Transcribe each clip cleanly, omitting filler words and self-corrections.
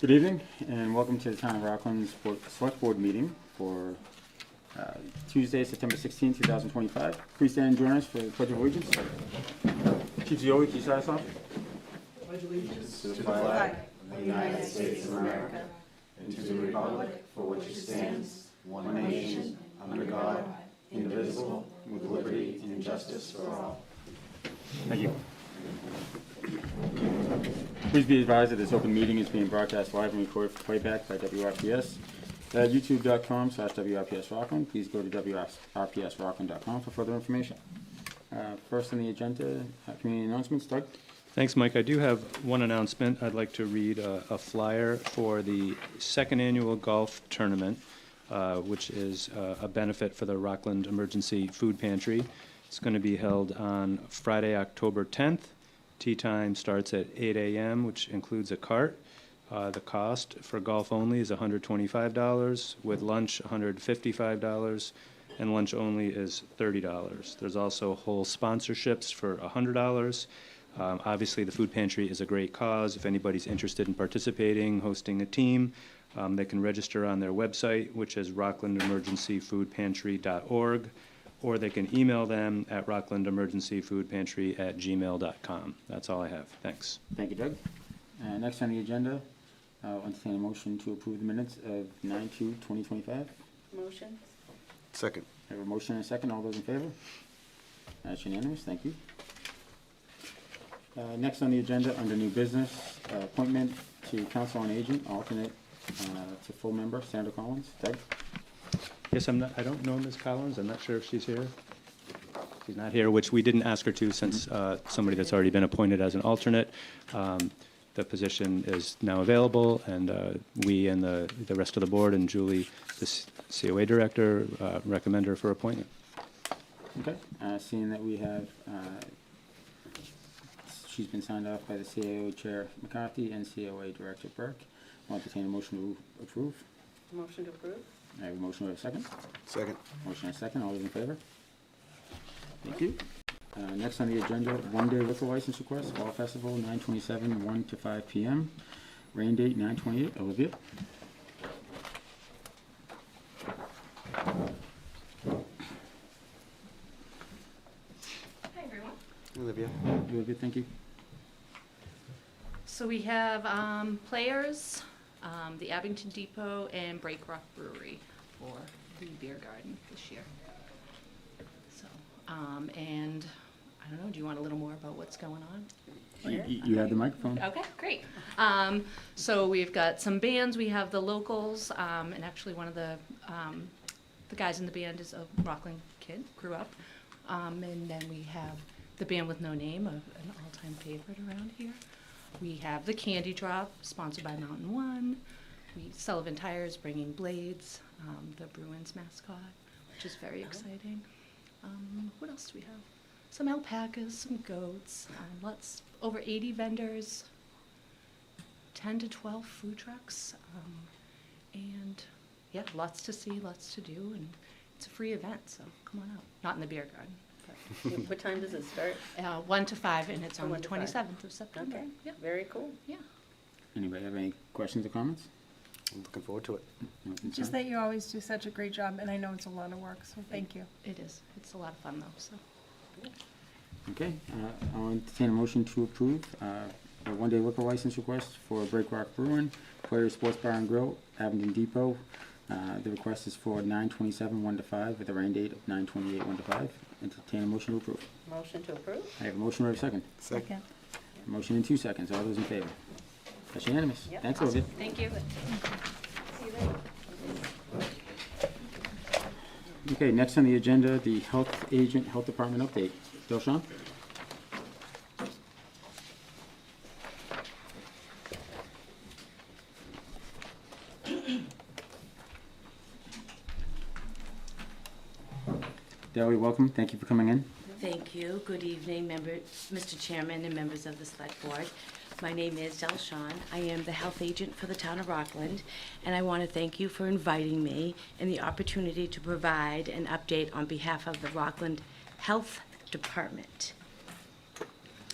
Good evening, and welcome to the Town of Rockland's Select Board meeting for Tuesday, September 16, 2025. Please stand and join us for the Pledge of Allegiance. Chief Zioli, can you start us off? Pledge allegiance to the flag of the United States of America and to the republic for which it stands, one nation, under God, indivisible, with liberty and justice for all. Thank you. Please be advised that this open meeting is being broadcast live and recorded for playback by WRPS at youtube.com/WRPS Rockland. Please go to WRPSRockland.com for further information. First on the agenda, community announcements. Doug? Thanks, Mike. I do have one announcement. I'd like to read a flyer for the second annual golf tournament, which is a benefit for the Rockland Emergency Food Pantry. It's going to be held on Friday, October 10th. Tee time starts at 8 a.m., which includes a cart. The cost for golf only is $125, with lunch $155, and lunch only is $30. There's also whole sponsorships for $100. Obviously, the food pantry is a great cause. If anybody's interested in participating, hosting a team, they can register on their website, which is rocklandemergencyfoodpantry.org, or they can email them at rocklandemergencyfoodpantry@gmail.com. That's all I have. Thanks. Thank you, Doug. Next on the agenda, I'll entertain a motion to approve the minutes of 9/2/2025. Motion. Second. I have a motion and a second. All those in favor? That's unanimous. Thank you. Next on the agenda, under new business, appointment to Council on Agent, alternate to full member, Sandra Collins. Doug? Yes, I don't know Ms. Collins. I'm not sure if she's here. She's not here, which we didn't ask her to since somebody that's already been appointed as an alternate. The position is now available, and we and the rest of the board and Julie, the COA director, recommend her for appointment. Okay. Seeing that we have, she's been signed off by the CAO Chair McCarthy and COA Director Burke. I'll entertain a motion to approve. Motion to approve. I have a motion. We have a second. Second. Motion and a second. All those in favor? Thank you. Next on the agenda, one-day liquor license request, Fall Festival, 9/27, 1 to 5 p.m. Rain date, 9/28. Olivia? Hi, everyone. Olivia. Olivia, thank you. So we have players, the Abington Depot, and Break Rock Brewery for the beer garden this year. So, and I don't know, do you want a little more about what's going on? You have the microphone. Okay, great. So we've got some bands. We have the locals, and actually one of the guys in the band is a Rockland kid, grew up. And then we have the band with no name, an all-time favorite around here. We have the Candy Drop, sponsored by Mountain One. Sullivan Tires bringing Blades, the Bruins mascot, which is very exciting. What else do we have? Some alpacas, some goats, over 80 vendors, 10 to 12 food trucks, and yeah, lots to see, lots to do, and it's a free event, so come on out. Not in the beer garden. But What time does it start? 1 to 5, and it's Oh, on the 1 to 5. 27th of September. Okay, Yeah, very cool. yeah. Anybody have any questions or comments? I'm looking forward to it. No concern? Just that you always do such a great job, and I know it's a lot of work, so thank you. It is. It's a lot of fun, though, so. Okay, I'll entertain a motion to approve a one-day liquor license request for Break Rock Brewing, Players Sports Bar and Grill, Abington Depot. The request is for 9/27, 1 to 5, with a rain date of 9/28, 1 to 5. Entertain a motion to approve. Motion to approve? I have a motion. Or a second. Second. A motion in 2 seconds. All those in favor? That's unanimous. Yep. Thanks, Olivia. Thank you. See you later. Okay, next on the agenda, the Health Agent, Health Department update. Delshon? Delly, welcome. Thank you for coming in. Thank you. Good evening, Mr. Chairman and members of the Select Board. My name is Delshon. I am the health agent for the town of Rockland, and I want to thank you for inviting me and the opportunity to provide an update on behalf of the Rockland Health Department.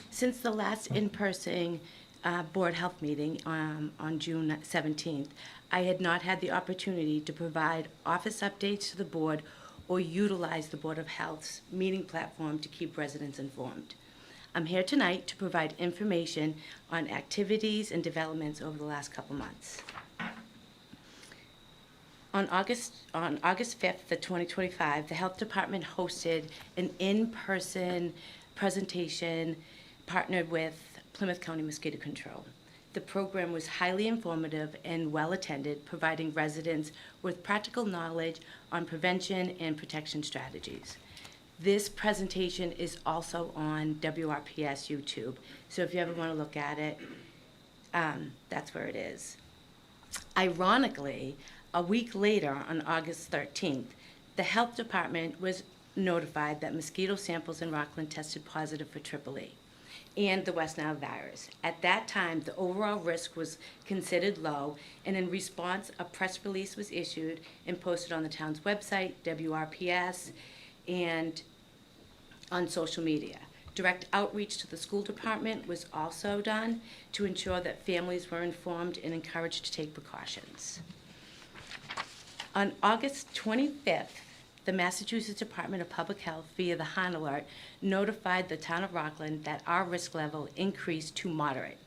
Since the last in-person Board Health meeting on June 17th, I had not had the opportunity to provide office updates to the board or utilize the Board of Health's meeting platform to keep residents informed. I'm here tonight to provide information on activities and developments over the last couple months. On August 5th, 2025, the Health Department hosted an in-person presentation partnered with Plymouth County Mosquito Control. The program was highly informative and well-attended, providing residents with practical knowledge on prevention and protection strategies. This presentation is also on WRPS YouTube, so if you ever want to look at it, that's where it is. Ironically, a week later, on August 13th, the Health Department was notified that mosquito samples in Rockland tested positive for EEE and the West Nile virus. At that time, the overall risk was considered low, and in response, a press release was issued and posted on the town's website, WRPS, and on social media. Direct outreach to the school department was also done to ensure that families were informed and encouraged to take precautions. On August 25th, the Massachusetts Department of Public Health, via the Hahn Alert, notified the town of Rockland that our risk level increased to moderate.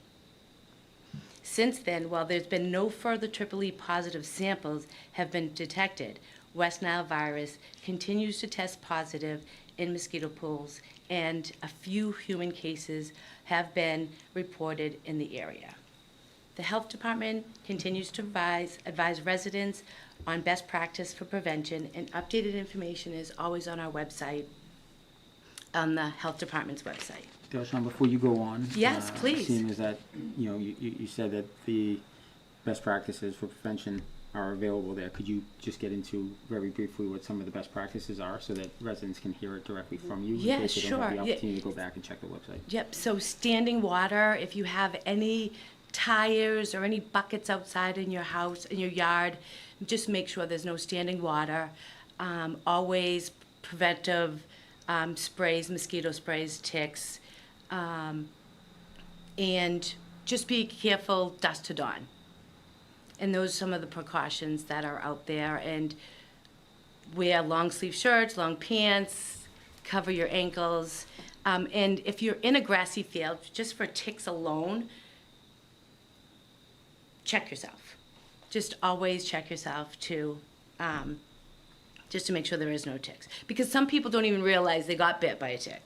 Since then, while there's been no further EEE positive samples have been detected, West Nile virus continues to test positive in mosquito pools, and a few human cases have been reported in the area. The Health Department continues to advise residents on best practice for prevention, and updated information is always on our website, on the Health Department's website. Delshon, before you go on. Yes, please. Seeing as that, you said that the best practices for prevention are available there, could you just get into very briefly what some of the best practices are so that residents can hear it directly from you? Yeah, in case they don't have sure. the opportunity to go back and check the website. Yep, so standing water, if you have any tires or any buckets outside in your house, in your yard, just make sure there's no standing water. Always preventive sprays, mosquito sprays, ticks, and just be careful dusk to dawn. And those are some of the precautions that are out there. And wear long sleeve shirts, long pants, cover your ankles. And if you're in a grassy field, just for ticks alone, check yourself. Just always check yourself just to make sure there is no ticks. Because some people don't even realize they got bit by a tick.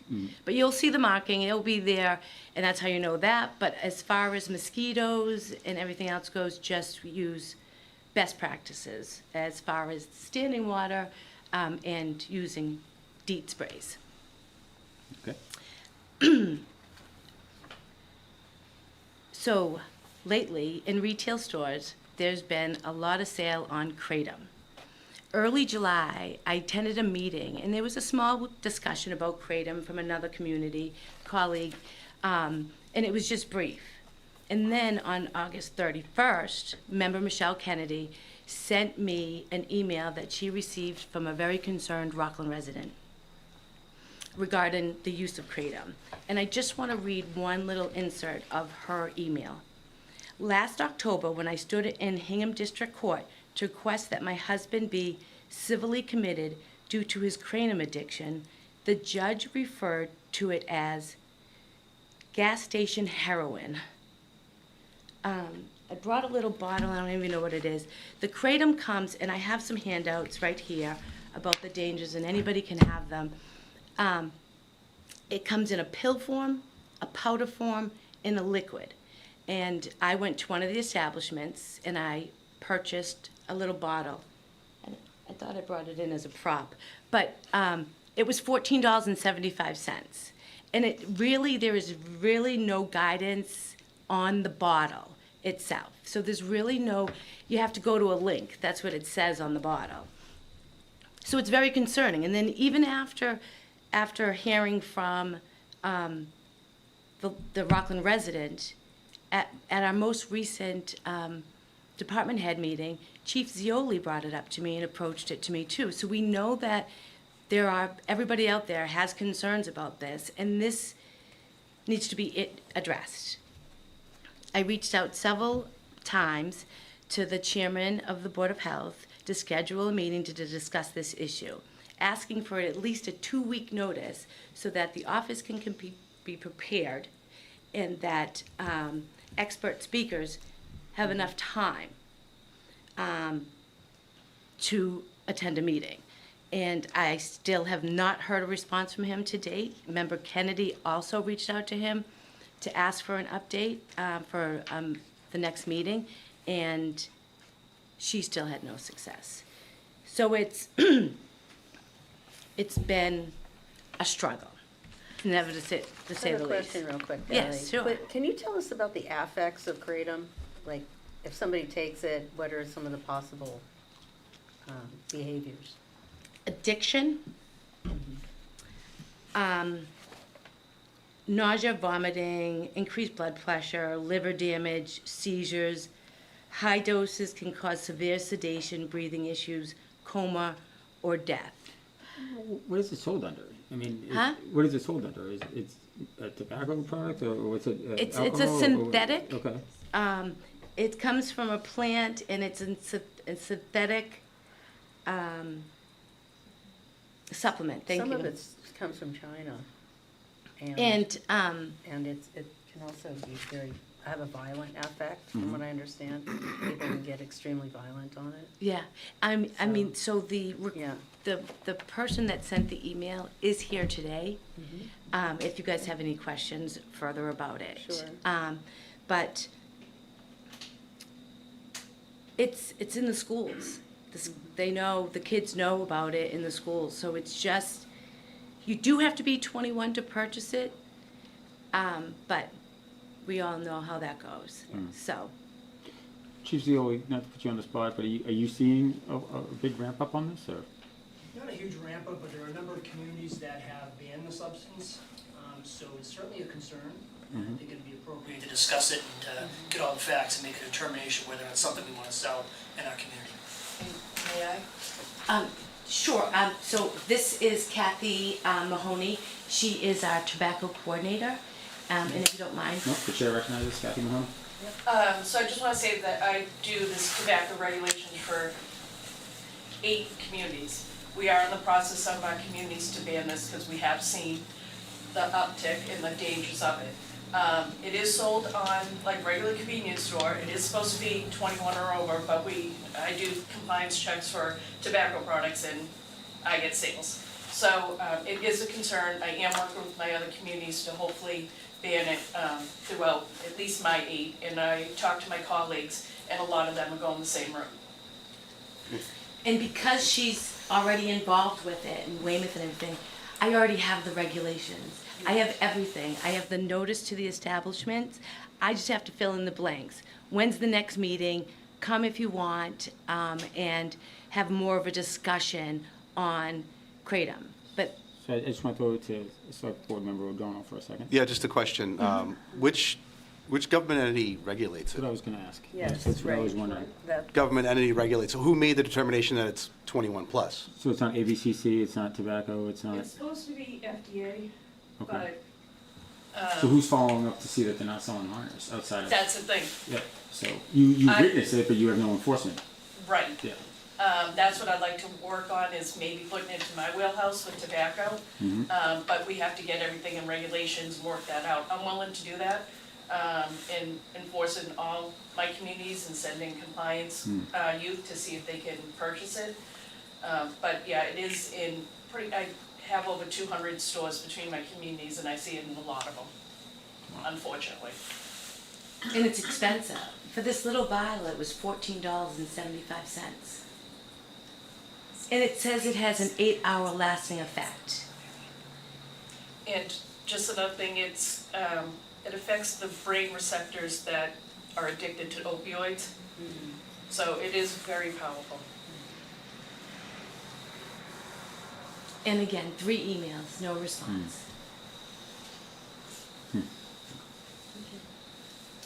But you'll see the marking, it'll be there, and that's how you know that. But as far as mosquitoes and everything else goes, just use best practices as far as standing water and using DEET sprays. Okay. So lately, in retail stores, there's been a lot of sale on Kratom. Early July, I attended a meeting, and there was a small discussion about Kratom from another community colleague, and it was just brief. And then on August 31st, member Michelle Kennedy sent me an email that she received from a very concerned Rockland resident regarding the use of Kratom. And I just want to read one little insert of her email. Last October, when I stood in Hingham District Court to request that my husband be civilly committed due to his Kratom addiction, the judge referred to it as gas station heroin. I brought a little bottle, I don't even know what it is. The Kratom comes, and I have some handouts right here about the dangers, and anybody can have them. It comes in a pill form, a powder form, and a liquid. And I went to one of the establishments, and I purchased a little bottle. I thought I brought it in as a prop, but it was $14.75. And there is really no guidance on the bottle itself. So there's really you have to go to a link. That's what it says on the bottle. So it's very concerning. And then even after hearing from the Rockland resident, at our most recent department head meeting, Chief Zioli brought it up to me and approached it to me too. So we know that everybody out there has concerns about this, and this needs to be addressed. I reached out several times to the chairman of the Board of Health to schedule a meeting to discuss this issue, asking for at least a 2-week notice so that the office can be prepared and that expert speakers have enough time to attend a meeting. And I still have not heard a response from him to date. Member Kennedy also reached out to him to ask for an update for the next meeting, and she still had no success. So it's it's been a struggle, never to say I have the a least. question real quick, Yes, Kelly. sure. But can you tell us about the affects of kratom? Like, if somebody takes it, what are some of the possible behaviors? Addiction, nausea, vomiting, increased blood pressure, liver damage, seizures. High doses can cause severe sedation, breathing issues, coma, or death. What is it sold under? I mean, Huh? what is it sold under? Is it's a tobacco product or what's it? It's alcohol a or- synthetic. Okay. It comes from a plant, and it's a synthetic supplement. Thank Some you. of it comes from China. And And it can also be have a violent affect, from what I understand. People can get extremely violent on it. yeah, I mean, so Yeah. the person that sent the email is here today. If you guys have any questions further about it. Sure. But it's in the schools. They know, the kids know about it in the schools, so it's just, you do have to be 21 to purchase it, but we all know how that goes, so. Chief Zeoli, not to put you on the spot, but are you seeing a big ramp up on this or? Not a huge ramp up, but there are a number of communities that have banned the substance, so it's certainly a concern. I think it'd be appropriate to discuss it and get all the facts and make a determination whether it's something we want to sell in our community. May I? Sure, so this is Kathy Mahoney. She is our tobacco coordinator, and if you don't mind. No, the chair recognizes Kathy Mahone. So I just want to say that I do this tobacco regulations for 8 communities. We are in the process of our communities to ban this because we have seen the uptick and the dangers of it. It is sold on like regular convenience store. It is supposed to be 21 or over, but I do compliance checks for tobacco products and I get sales. So it is a concern. I am working with my other communities to hopefully ban it throughout at least my 8. And I talked to my colleagues and a lot of them are going the same route. And because she's already involved with it and Weymouth and everything, I already have the regulations. I have everything. I have the notice to the establishments. I just have to fill in the blanks. When's the next meeting? Come if you want, and have more of a discussion on kratom. But So I just want to throw it to Select Board Member O'Donnell for a second. Yeah, just a question. Which government entity regulates That's what I it? was going to ask. Yes, That's what I right. was wondering. That, Government entity regulates, so who made the determination that it's 21 plus? So it's not ABCC, it's not tobacco, it's not, It's supposed to be FDA, okay. but So who's following up to see that they're not selling harness outside of? that's the thing, Yeah, so you I- witness it, but you have no enforcement. right. Yeah. That's what I'd like to work on, is maybe putting it into my wheelhouse with tobacco. But we have to get everything in regulations and work that out. I'm willing to do that, and enforce it in all my communities and sending compliance youth to see if they can purchase it. But yeah, it is I have over 200 stores between my communities and I see it in a lot of them, unfortunately. and it's expensive. For this little vial, it was $14.75. And it says it has an 8-hour lasting effect. And just another thing, it affects the brain receptors that are addicted to opioids. So it is very powerful. And again, 3 emails, no response.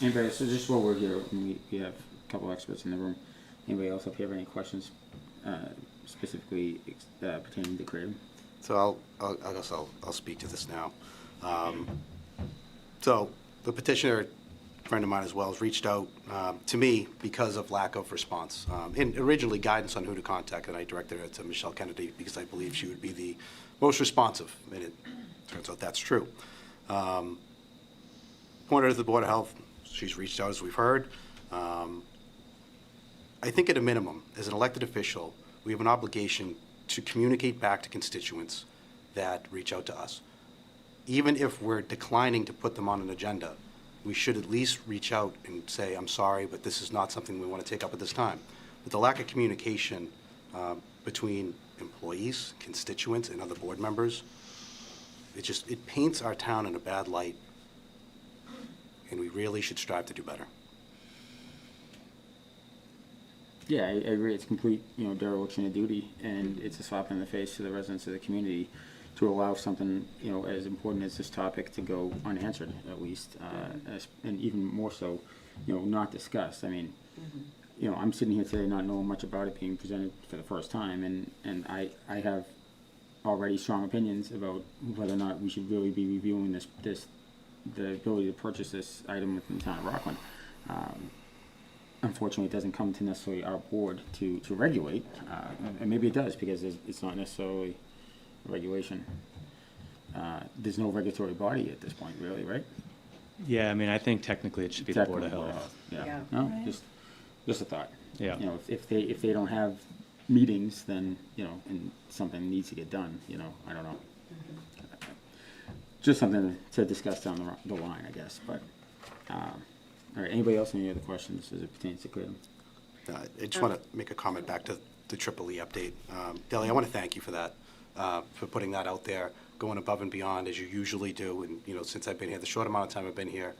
Anybody, so just while we're here, we have a couple experts in the room. Anybody else, if you have any questions specifically pertaining to kratom? So I guess I'll speak to this now. So the petitioner friend of mine as well, has reached out to me because of lack of response. And originally guidance on who to contact, and I directed her to Michelle Kennedy because I believe she would be the most responsive, and it turns out that's true. Pointed her to the Board of Health. She's reached out, as we've heard. I think at a minimum, as an elected official, we have an obligation to communicate back to constituents that reach out to us. Even if we're declining to put them on an agenda, we should at least reach out and say, I'm sorry, but this is not something we want to take up at this time. But the lack of communication between employees, constituents, and other board members, it paints our town in a bad light, and we really should strive to do better. Yeah, I agree. It's complete, dereliction of duty, and it's a slap in the face to the residents of the community to allow something, as important as this topic to go unanswered, at least, and even more so, not discussed. I mean, I'm sitting here today not knowing much about it being presented for the first time, and I have already strong opinions about whether or not we should really be reviewing the ability to purchase this item within the town of Rockland. Unfortunately, it doesn't come to necessarily our board to regulate, and maybe it does because it's not necessarily a regulation. There's no regulatory body at this point, really, right? Yeah, I mean, I think technically it should be the Board of Health. Yeah. Yeah. No, Right. just a thought. Yeah. If they don't have meetings, then and something needs to get done. I don't know. Just something to discuss down the line, I guess. But all right. Anybody else? Any other questions as it pertains to Cleveland? I just want to make a comment back to the Triple E update. Deli, I want to thank you for that, for putting that out there, going above and beyond as you usually do. And, since I've been here, the short amount of time I've been here,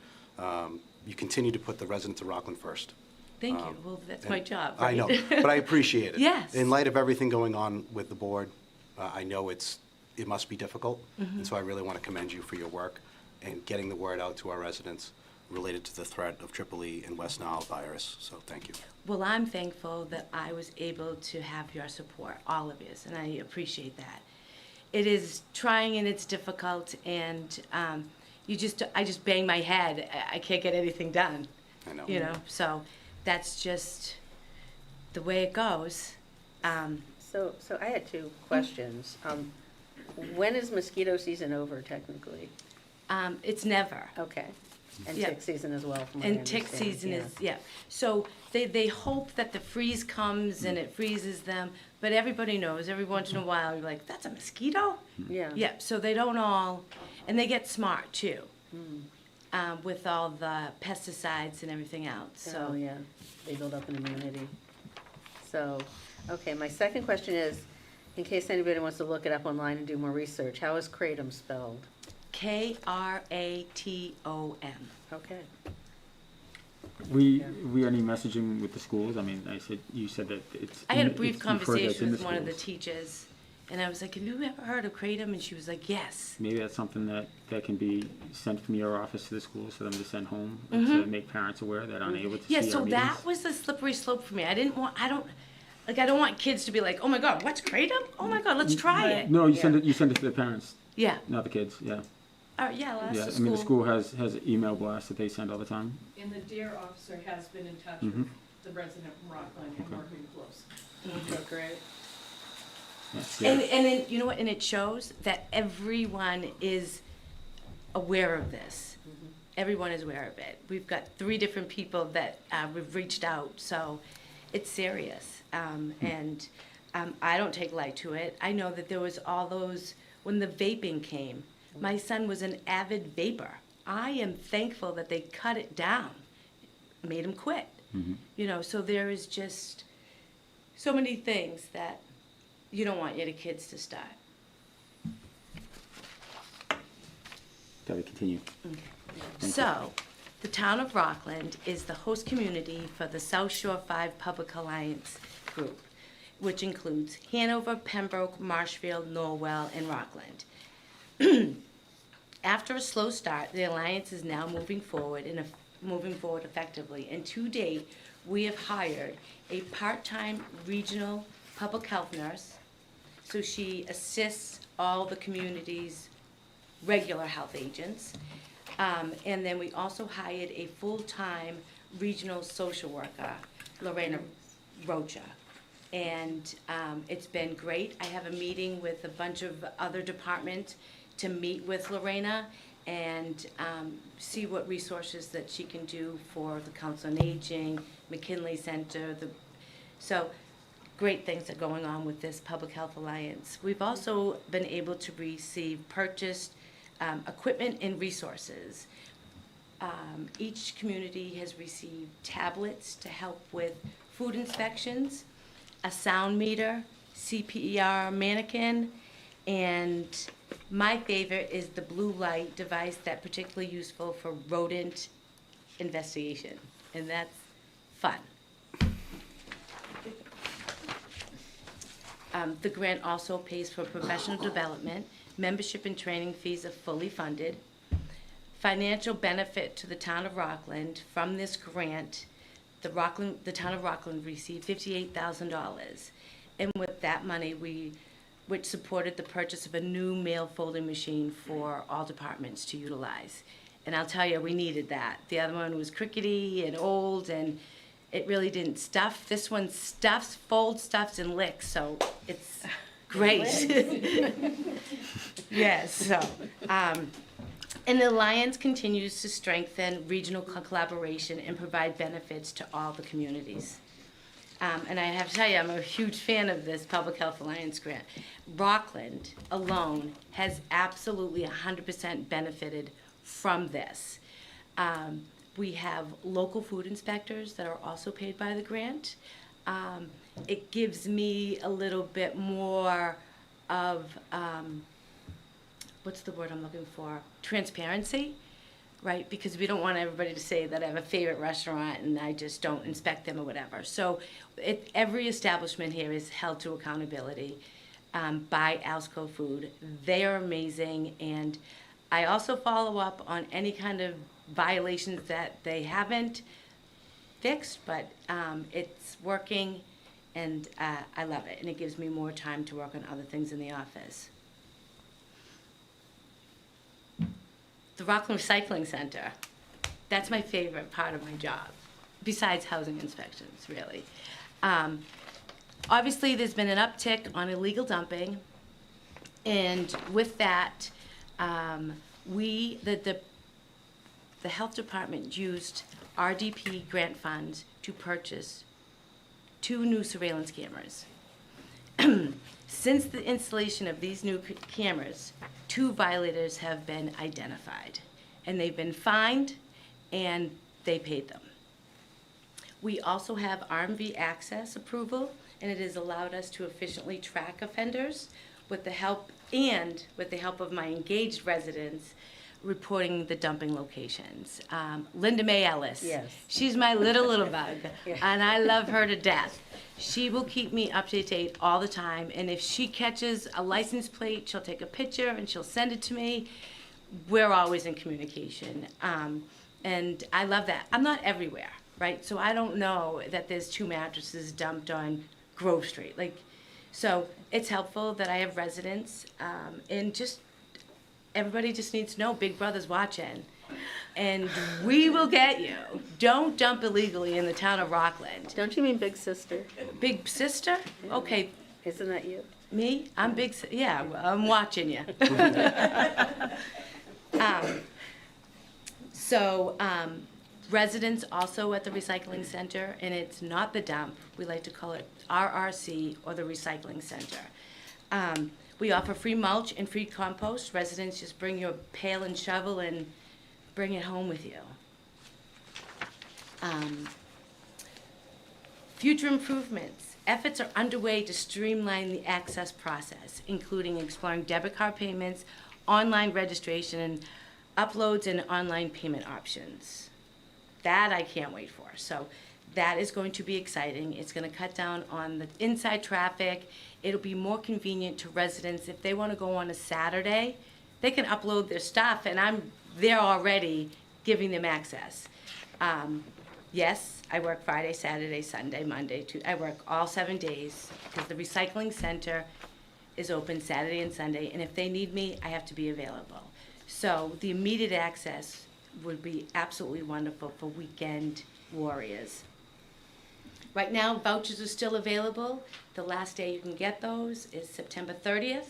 you continue to put the residents of Rockland first. Thank you. Well, that's my job, I right? know, but I appreciate it. Yes. In light of everything going on with the board, I know it must be difficult. And so I really want to commend you for your work and getting the word out to our residents related to the threat of Triple E and West Nile virus. So thank you. Well, I'm thankful that I was able to have your support, all of yours, and I appreciate that. It is trying and it's difficult, and I just bang my head. I can't get anything done. I know. So that's just the way it goes. So I had two questions. When is mosquito season over technically? It's never. Okay. And Yeah. tick season as well, from what I And tick understand, season yeah. is, yeah. So they hope that the freeze comes and it freezes them, but everybody knows, every once in a while, you're like, that's a mosquito? Yeah. Yeah, so they don't all, and they get smart too, with all the pesticides and everything else, So, so. yeah, they build up an immunity. So, okay, my second question is, in case anybody wants to look it up online and do more research, how is kratom spelled? Kratom. Okay. We any messaging with the schools? I mean, you said that it's. I had a in- brief it's- you've heard that's conversation in with one of the schools. teachers, and I was like, have you ever heard of kratom? And she was like, yes. Maybe that's something that can be sent from your office to the schools for them to send home to make parents aware that aren't able to see Yeah, our so meetings. that was the slippery slope for me. I don't want kids to be like, oh my God, what's kratom? Oh my God, let's try it. No, you send it to the parents, Yeah, not the kids. Yeah. yeah, I'll ask Yeah. the I mean, the school. school has email blasts that they send all the time. And the DARE officer has been in touch Mhm. with the resident from Rockland and working close. Okay, great. Yeah. And then, you know what, and it shows that everyone is aware of this. Everyone is aware of it. We've got 3 different people that we've reached out, so it's serious. And I don't take light to it. I know that there was all those, when the vaping came, my son was an avid vapor. I am thankful that they cut it down, made him quit. So there is just so many things that you don't want your kids to start. Gotta continue. So, the town of Rockland is the host community for the South Shore 5 Public Alliance Group, which includes Hanover, Pembroke, Marshfield, Norwell, and Rockland. After a slow start, the alliance is now moving forward effectively. And to date, we have hired a part-time regional public health nurse. So she assists all the community's regular health agents. And then we also hired a full-time regional social worker, Lorena Rocha. And it's been great. I have a meeting with a bunch of other departments to meet with Lorena and see what resources that she can do for the Council on Aging, McKinley Center. So great things are going on with this Public Health Alliance. We've also been able to receive purchased equipment and resources. Each community has received tablets to help with food inspections, a sound meter, CPR mannequin, and my favorite is the blue light device that's particularly useful for rodent investigation, and that's fun. The grant also pays for professional development. Membership and training fees are fully funded. Financial benefit to the town of Rockland from this grant, the town of Rockland received $58,000. And with that money, which supported the purchase of a new mail folding machine for all departments to utilize. And I'll tell you, we needed that. The other one was crickety and old, and it really didn't stuff. This one stuffs, folds, stuffs, and licks, so it's great. Yes, so, and the Alliance continues to strengthen regional collaboration and provide benefits to all the communities. And I have to tell you, I'm a huge fan of this Public Health Alliance grant. Rockland alone has absolutely 100% benefited from this. We have local food inspectors that are also paid by the grant. It gives me a little bit more of, what's the word I'm looking for? Transparency, right? Because we don't want everybody to say that I have a favorite restaurant and I just don't inspect them or whatever. So every establishment here is held to accountability by Alsco Food. They are amazing, and I also follow up on any kind of violations that they haven't fixed, but it's working, and I love it, and it gives me more time to work on other things in the office. The Rockland Recycling Center, that's my favorite part of my job, besides housing inspections, really. Obviously, there's been an uptick on illegal dumping, and with that, the health department used RDP grant funds to purchase 2 new surveillance cameras. Since the installation of these new cameras, 2 violators have been identified, and they've been fined, and they paid them. We also have RMV access approval, and it has allowed us to efficiently track offenders with the help of my engaged residents reporting the dumping locations. Linda Mae Ellis. Yes. She's my little bug, Yeah. and I love her to death. She will keep me up to date all the time, and if she catches a license plate, she'll take a picture and she'll send it to me. We're always in communication, and I love that. I'm not everywhere, right? So I don't know that there's 2 mattresses dumped on Grove Street. So it's helpful that I have residents, and just everybody just needs to know Big Brother's watching, and we will get you. Don't dump illegally in the town of Rockland. Don't you mean Big Sister? Big sister? Okay, Isn't that you? me? I'm big, yeah, well, I'm watching you. Residents also at the recycling center, and it's not the dump, we like to call it RRC, or the recycling center. We offer free mulch and free compost. Residents just bring your pail and shovel and bring it home with you. Future improvements. Efforts are underway to streamline the access process, including exploring debit card payments, online registration, and uploads and online payment options. That I can't wait for. So that is going to be exciting. It's going to cut down on the inside traffic. It'll be more convenient to residents. If they want to go on a Saturday, they can upload their stuff, and I'm there already giving them access. Yes, I work Friday, Saturday, Sunday, Monday, I work all 7 days, because the recycling center is open Saturday and Sunday, and if they need me, I have to be available. So the immediate access would be absolutely wonderful for weekend warriors. Right now, vouchers are still available. The last day you can get those is September 30th.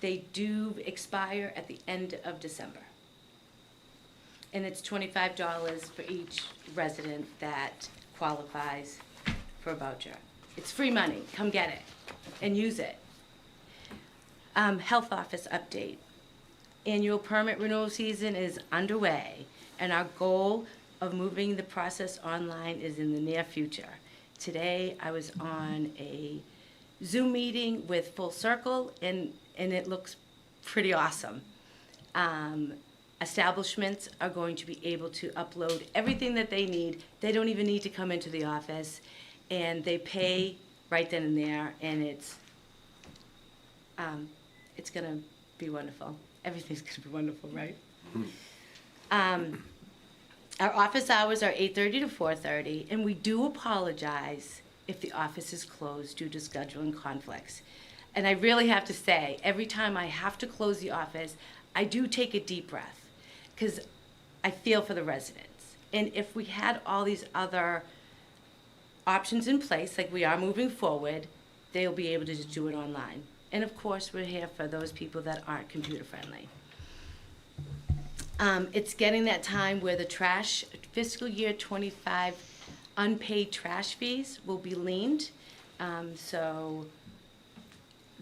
They do expire at the end of December. And it's $25 for each resident that qualifies for a voucher. It's free money. Come get it and use it. Health office update. Annual permit renewal season is underway, and our goal of moving the process online is in the near future. Today, I was on a Zoom meeting with Full Circle, and it looks pretty awesome. Establishments are going to be able to upload everything that they need. They don't even need to come into the office, and they pay right then and there, and it's gonna be wonderful. Everything's gonna be wonderful, right? Our office hours are 8:30 to 4:30, and we do apologize if the office is closed due to scheduling conflicts. And I really have to say, every time I have to close the office, I do take a deep breath, because I feel for the residents. And if we had all these other options in place, like we are moving forward, they'll be able to just do it online. And of course, we're here for those people that aren't computer friendly. It's getting that time where the trash, fiscal year 25 unpaid trash fees will be leaned. So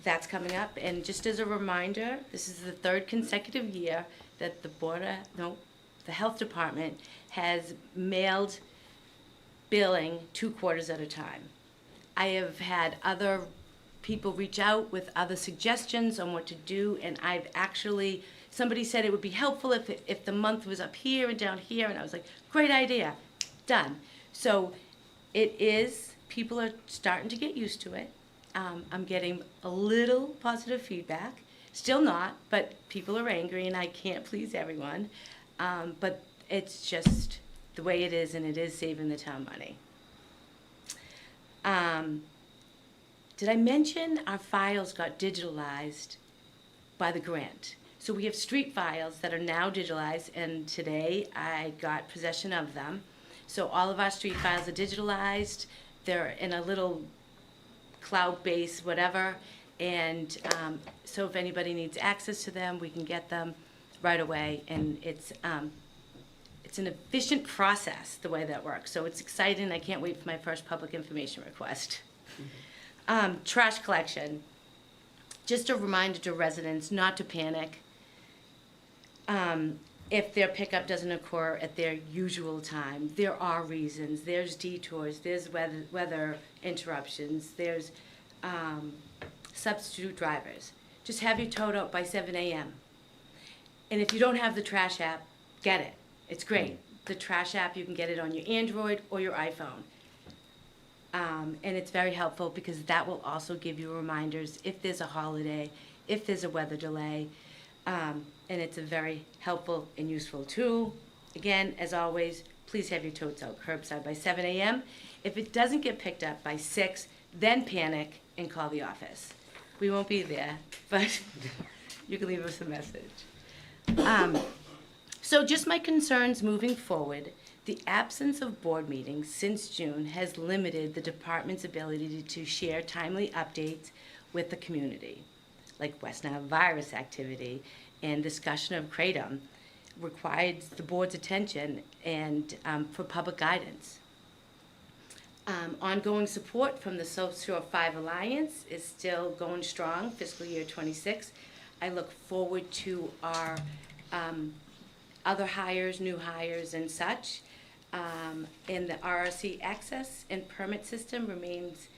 that's coming up. And just as a reminder, this is the third consecutive year that the health department has mailed billing 2 quarters at a time. I have had other people reach out with other suggestions on what to do, and somebody said it would be helpful if the month was up here and down here, and I was like, great idea, done. So people are starting to get used to it. I'm getting a little positive feedback, still not, but people are angry and I can't please everyone. But it's just the way it is, and it is saving the town money. Did I mention our files got digitalized by the grant? So we have street files that are now digitalized, and today I got possession of them. So all of our street files are digitalized. They're in a little cloud-based whatever, and so if anybody needs access to them, we can get them right away, and it's an efficient process the way that works. So it's exciting. I can't wait for my first public information request. Trash collection. Just a reminder to residents not to panic. If their pickup doesn't occur at their usual time, there are reasons. There's detours, there's weather interruptions, there's substitute drivers. Just have your tote out by 7 a.m. And if you don't have the trash app, get it. It's great. The trash app, you can get it on your Android or your iPhone. And it's very helpful because that will also give you reminders if there's a holiday, if there's a weather delay. And it's a very helpful and useful tool. Again, as always, please have your totes out curbside by 7 a.m. If it doesn't get picked up by 6, then panic and call the office. We won't be there, but you can leave us a message. So just my concerns moving forward. The absence of board meetings since June has limited the department's ability to share timely updates with the community, like West Nile virus activity and discussion of Kratom required the board's attention and for public guidance. Ongoing support from the South Shore 5 Alliance is still going strong, fiscal year 26. I look forward to our other hires, new hires and such. And the RRC access and permit system remains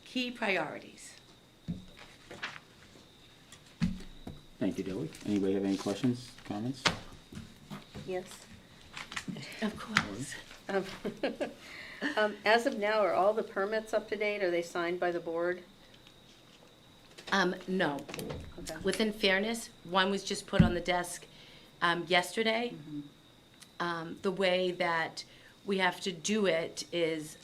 key priorities. Thank you, Debbie. Anybody have any questions, comments? Yes. Of course. As of now, are all the permits up to date? Are they signed by the board? No. Okay. Within fairness, one was just put on the desk yesterday. Mm-hmm. The way that we have to do it is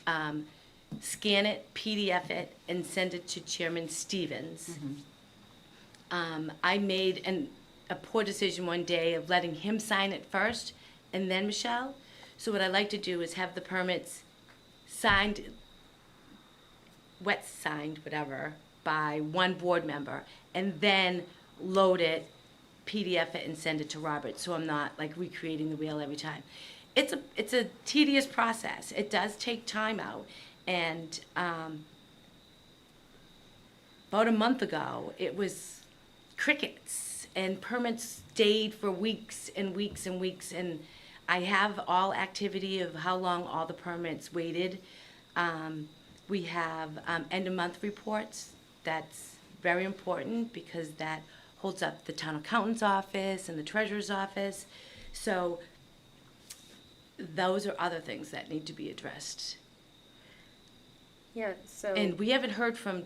scan it, PDF it, and send it to Chairman Stevens. Mm-hmm. I made a poor decision one day of letting him sign it first and then Michelle. So what I like to do is have the permits signed, wet signed, whatever, by one board member, and then load it, PDF it, and send it to Robert, so I'm not like recreating the wheel every time. It's a tedious process. It does take time out, and about a month ago, it was crickets, and permits stayed for weeks and weeks and weeks, and I have all activity of how long all the permits waited. We have end-of-month reports. That's very important because that holds up the town accountant's office and the treasurer's office. So those are other things that need to be addressed. Yeah, so. And we haven't heard from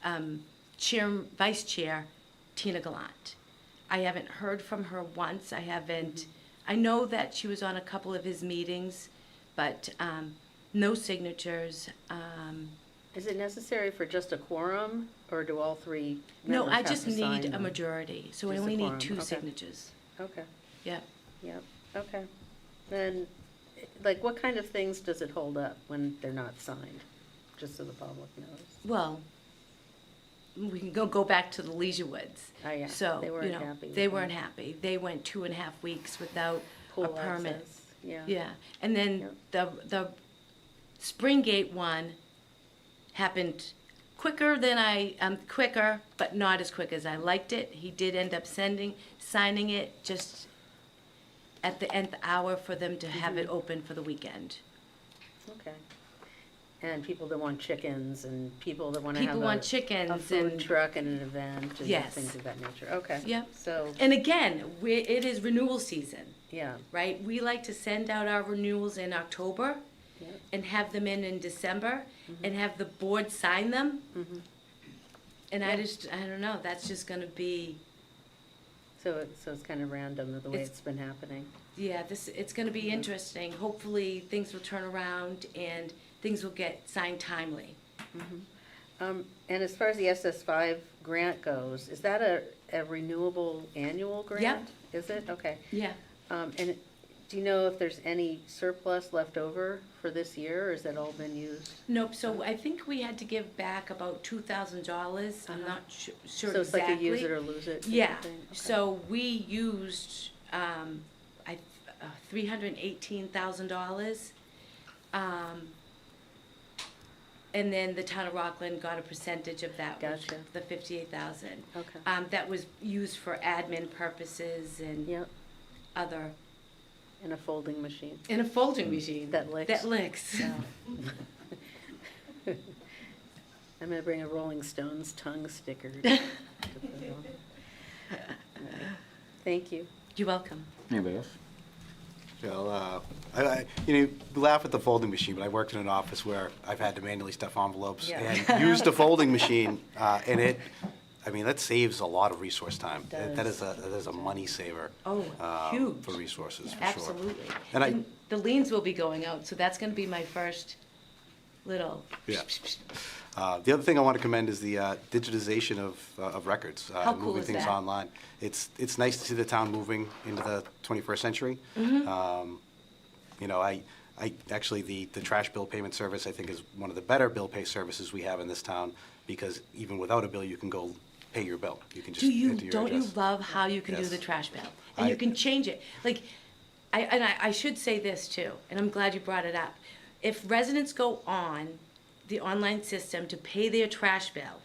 Vice Chair Tina Gallant. I haven't heard from her once. I know that she was on a couple of his meetings, but no signatures. Is it necessary for just a quorum, or do all three No, members I have just to sign need a them? majority, so I Just a only quorum, need 2 okay. signatures. Okay, Yep. yep, okay. Then, like, what kind of things does it hold up when they're not signed? Just so the public knows. Well, we can go back to the Leisure Woods. Oh, yeah, So, they you weren't know, happy with they them. weren't happy. They went 2.5 weeks without a Pool permit. access, yeah. Yeah, and then the Springgate one happened quicker than quicker, but not as quick as I liked it. He did end up signing it just at the nth hour for them to have it open for the weekend. Okay. And people that want chickens and people that want to have People want chickens a food and- truck and an event and Yes. things of that nature. Okay. Yep. So, And again, it is renewal season, yeah, right? We like to send out our renewals in October Yep. and have them in December and have the board sign them. And I don't know, that's just gonna be, so it's kind of random the way It's- it's been happening. yeah, it's gonna be interesting. Hopefully, things will turn around and things will get signed timely. And as far as the SS5 grant goes, is that a renewable annual grant? Is it? Okay. Yeah. And do you know if there's any surplus left over for this year, or has that all been used? Nope, so I think we had to give back about $2,000. I'm not sure exactly. So it's like a use it or lose it? type of Yeah, thing? Okay. so we used, $318,000. And then the town of Rockland got a percentage of that, which Gotcha. the 58,000. Okay. That was used for admin purposes and Yep, other, in a folding machine. in a folding machine. That licks. That licks. Yeah. I'm gonna bring a Rolling Stones tongue sticker. to put on. Thank you. You're welcome. Anybody else? Well, you laugh at the folding machine, but I worked in an office where I've had to manually stuff envelopes Yeah. and use the folding machine, and that saves a lot of resource time. It That does. is a money saver. Oh, huge. For resources, for sure. Absolutely. And And the liens will be going out, so that's gonna be my first little. Yeah. The other thing I want to commend is the digitization of records. How cool moving is things that? online. It's nice to see the town moving into the 21st century. Mm-hmm. I actually, the trash bill payment service, I think, is one of the better bill pay services we have in this town, because even without a bill, you can go pay your bill. You can just enter your Don't you address. love how you can do Yes. the trash bill? And you can change it. Like, I should say this too, and I'm glad you brought it up. If residents go on the online system to pay their trash bill,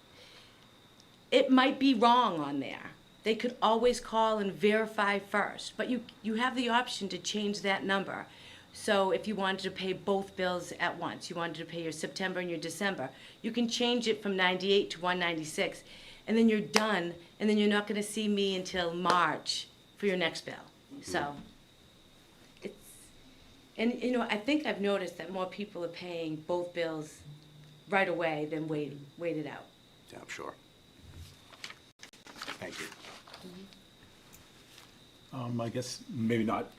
it might be wrong on there. They could always call and verify first, but you have the option to change that number. So if you wanted to pay both bills at once, you wanted to pay your September and your December, you can change it from 98 to 196, and then you're done, and then you're not gonna see me until March for your next bill. So, it's, and I think I've noticed that more people are paying both bills right away than wait it out. Yeah, I'm sure. Thank you. I guess maybe not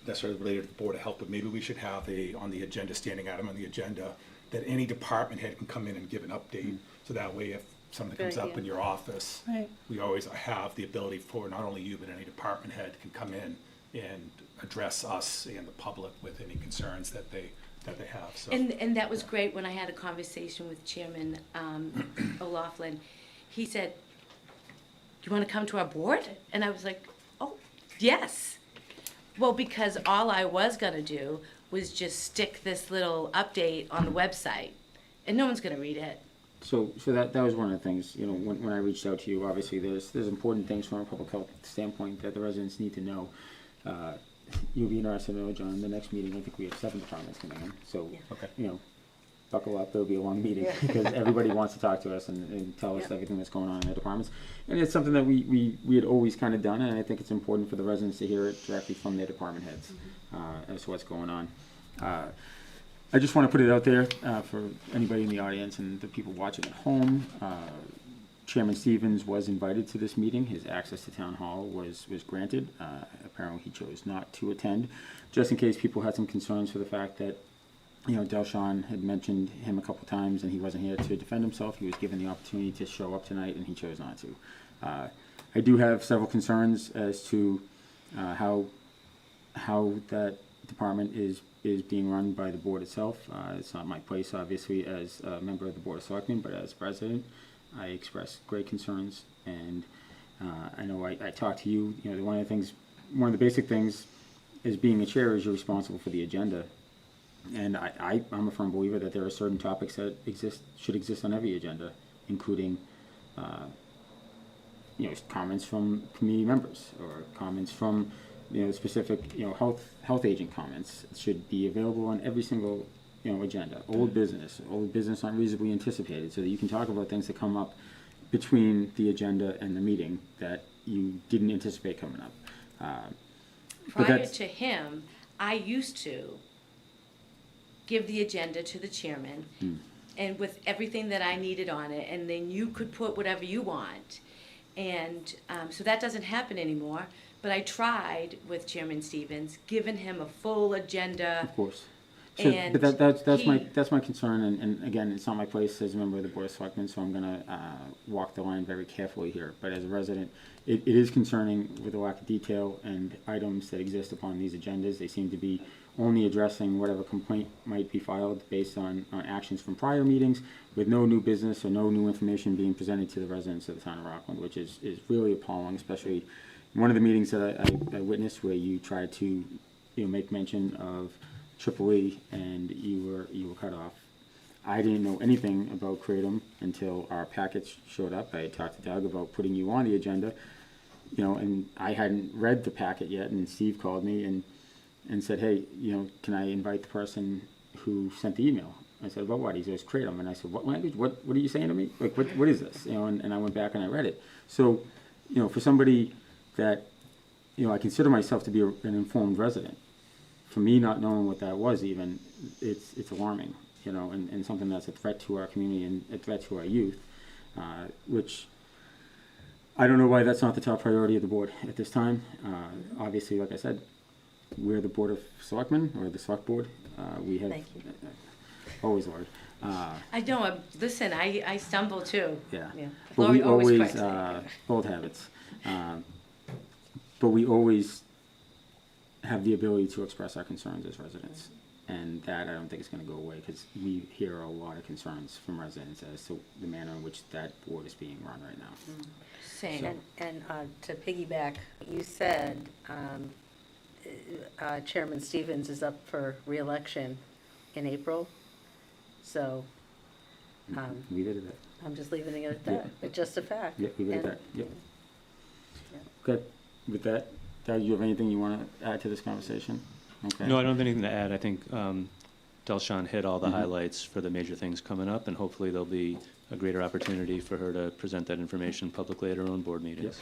necessarily related to the Board of Health, but maybe we should have on the agenda, standing item on the agenda, that any department head can come in and give an update. So that way, if something Good comes up idea. in your office, Right. we always have the ability for not only you, but any department head can come in and address us and the public with any concerns that they have, so. And that was great when I had a conversation with Chairman O'Loughlin. He said, "Do you want to come to our board?" And I was like, "Oh, yes." Well, because all I was gonna do was just stick this little update on the website, and no one's gonna read it. So that was one of the things, you know, when I reached out to you, obviously there's important things from a public health standpoint that the residents need to know. You'll be interested to know, John, the next meeting, I think we have 7 departments coming in, so, Okay. you know, buckle up, it'll be a long meeting, because everybody wants to talk to us and tell us everything that's going on in their departments. And it's something that we had always kind of done, and I think it's important for the residents to hear it directly from their department heads, as to what's going on. I just want to put it out there for anybody in the audience and the people watching at home. Chairman Stevens was invited to this meeting. His access to town hall was granted. Apparently he chose not to attend, just in case people had some concerns for the fact that, you know, Delshawn had mentioned him a couple times and he wasn't here to defend himself. He was given the opportunity to show up tonight and he chose not to. I do have several concerns as to how that department is being run by the board itself. It's not my place, obviously, as a member of the Board of Selectmen, but as president, I express great concerns. And I know I talked to you, you know, one of the basic things is being a chair is you're responsible for the agenda. And I'm a firm believer that there are certain topics that should exist on every agenda, including you know, comments from community members or comments from, you know, specific, you know, health agent comments should be available on every single, you know, agenda. Old business not reasonably anticipated, so that you can talk about things that come up between the agenda and the meeting that you didn't anticipate coming up. Prior to him, I used to give the agenda to the chairman and with everything that I needed on it, and then you could put whatever you want. And so that doesn't happen anymore. But I tried with Chairman Stevens, giving him a full agenda. Of course. So, And but that's my concern, and again, it's not my place as a member of the Board of Selectmen, so I'm gonna walk the line very carefully here. But as a resident, it is concerning with the lack of detail and items that exist upon these agendas. They seem to be only addressing whatever complaint might be filed based on actions from prior meetings, with no new business or no new information being presented to the residents of the town of Rockland, which is really appalling, especially one of the meetings that I witnessed where you tried to, you know, make mention of Triple E and you were cut off. I didn't know anything about Kratom until our package showed up. I had talked to Doug about putting you on the agenda, you know, and I hadn't read the packet yet, and Steve called me and said, hey, you know, can I invite the person who sent the email? I said, about what? He says, Kratom. And I said, what language? What are you saying to me? Like, what is this? You know, and I went back and I read it. So, you know, for somebody that, you know, I consider myself to be an informed resident, for me not knowing what that was even, it's alarming, you know, and something that's a threat to our community and a threat to our youth, which I don't know why that's not the top priority of the board at this time. Obviously, like I said, we're the Board of Selectmen, or the Select Board. We have, Thank you. Always, Lord. I know, listen, I stumble too. Yeah. Yeah. But we Lori always always, corrects me. old habits. But we always have the ability to express our concerns as residents. And that I don't think is going to go away, because we hear a lot of concerns from residents as to the manner in which that board is being run right now. Same. So- And to piggyback, you said Chairman Stevens is up for re-election in April, so Leave it at that. I'm just leaving it at that, Yeah. but just a fact. Yeah, leave it at And- that. Yep. Yeah. Okay. With that, Doug, you have anything you want to add to this conversation? Okay. No, I don't have anything to add. I think Delshawn hit all the Mhm. highlights for the major things coming up, and hopefully there'll be a greater opportunity for her to present that information publicly at her own board meetings.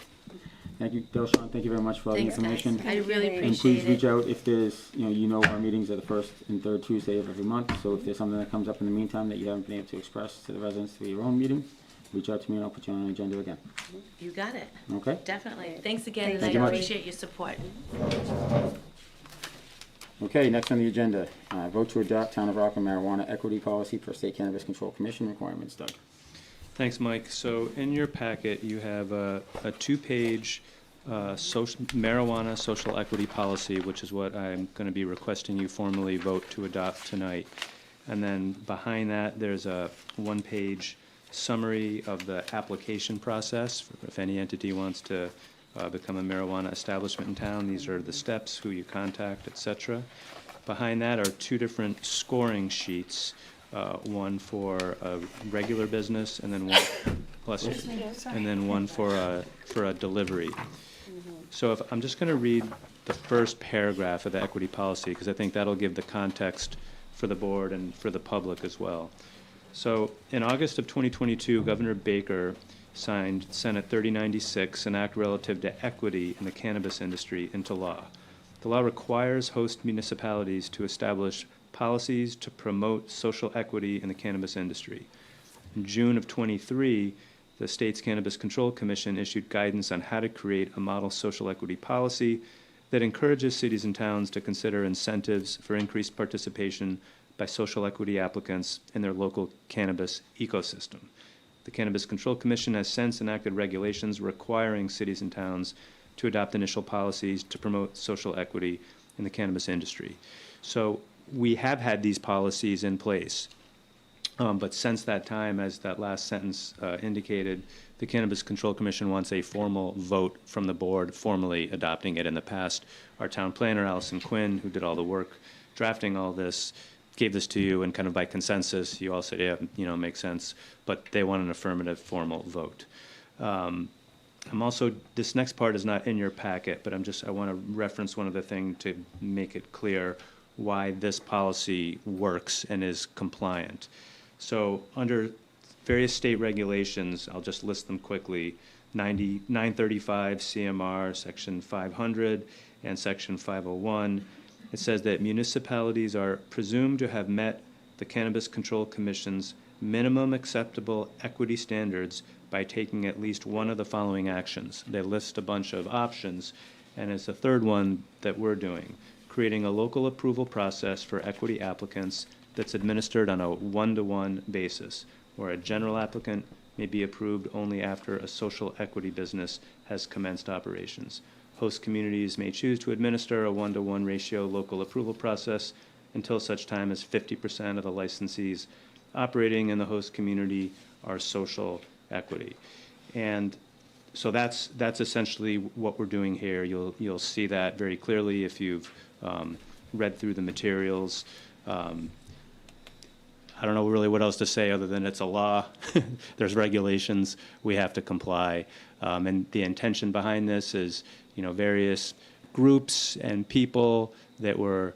Thank you, Delshawn. Thank you very much for all the Thanks, guys. information. I really And And please appreciate reach it. out if there's, you know our meetings are the first and third Tuesday of every month, so if there's something that comes up in the meantime that you haven't been able to express to the residents through your own meeting, reach out to me and I'll put you on an agenda again. You got it, Okay? definitely. Thanks again, and Thank you I much. appreciate your support. Okay, next on the agenda, vote to adopt Town of Rockland marijuana equity policy per State Cannabis Control Commission requirements. Doug? Thanks, Mike. So in your packet, you have a two-page marijuana social equity policy, which is what I'm going to be requesting you formally vote to adopt tonight. And then behind that, there's a one-page summary of the application process. If any entity wants to become a marijuana establishment in town, these are the steps, who you contact, etc. Behind that are two different scoring sheets, one for a regular business and then one, bless you, and then one for a delivery. So if I'm just going to read the first paragraph of the equity policy, because I think that'll give the context for the board and for the public as well. So in August of 2022, Governor Baker signed Senate 3096, an act relative to equity in the cannabis industry, into law. The law requires host municipalities to establish policies to promote social equity in the cannabis industry. In June of 23, the state's Cannabis Control Commission issued guidance on how to create a model social equity policy that encourages cities and towns to consider incentives for increased participation by social equity applicants in their local cannabis ecosystem. The Cannabis Control Commission has since enacted regulations requiring cities and towns to adopt initial policies to promote social equity in the cannabis industry. So we have had these policies in place, but since that time, as that last sentence indicated, the Cannabis Control Commission wants a formal vote from the board formally adopting it. In the past, our town planner, Allison Quinn, who did all the work drafting all this, gave this to you, and kind of by consensus, you all said, yeah, you know, makes sense, but they want an affirmative formal vote. I'm also, this next part is not in your packet, but I want to reference one other thing to make it clear why this policy works and is compliant. So under various state regulations, I'll just list them quickly, 935 CMR, Section 500, and Section 501, it says that municipalities are presumed to have met the Cannabis Control Commission's minimum acceptable equity standards by taking at least one of the following actions. They list a bunch of options, and it's the third one that we're doing, creating a local approval process for equity applicants that's administered on a one-to-one basis, where a general applicant may be approved only after a social equity business has commenced operations. Host communities may choose to administer a one-to-one ratio local approval process until such time as 50% of the licensees operating in the host community are social equity. And so that's essentially what we're doing here. You'll see that very clearly if you've read through the materials. I don't know really what else to say other than it's a law. There's regulations. We have to comply. And the intention behind this is, you know, various groups and people that were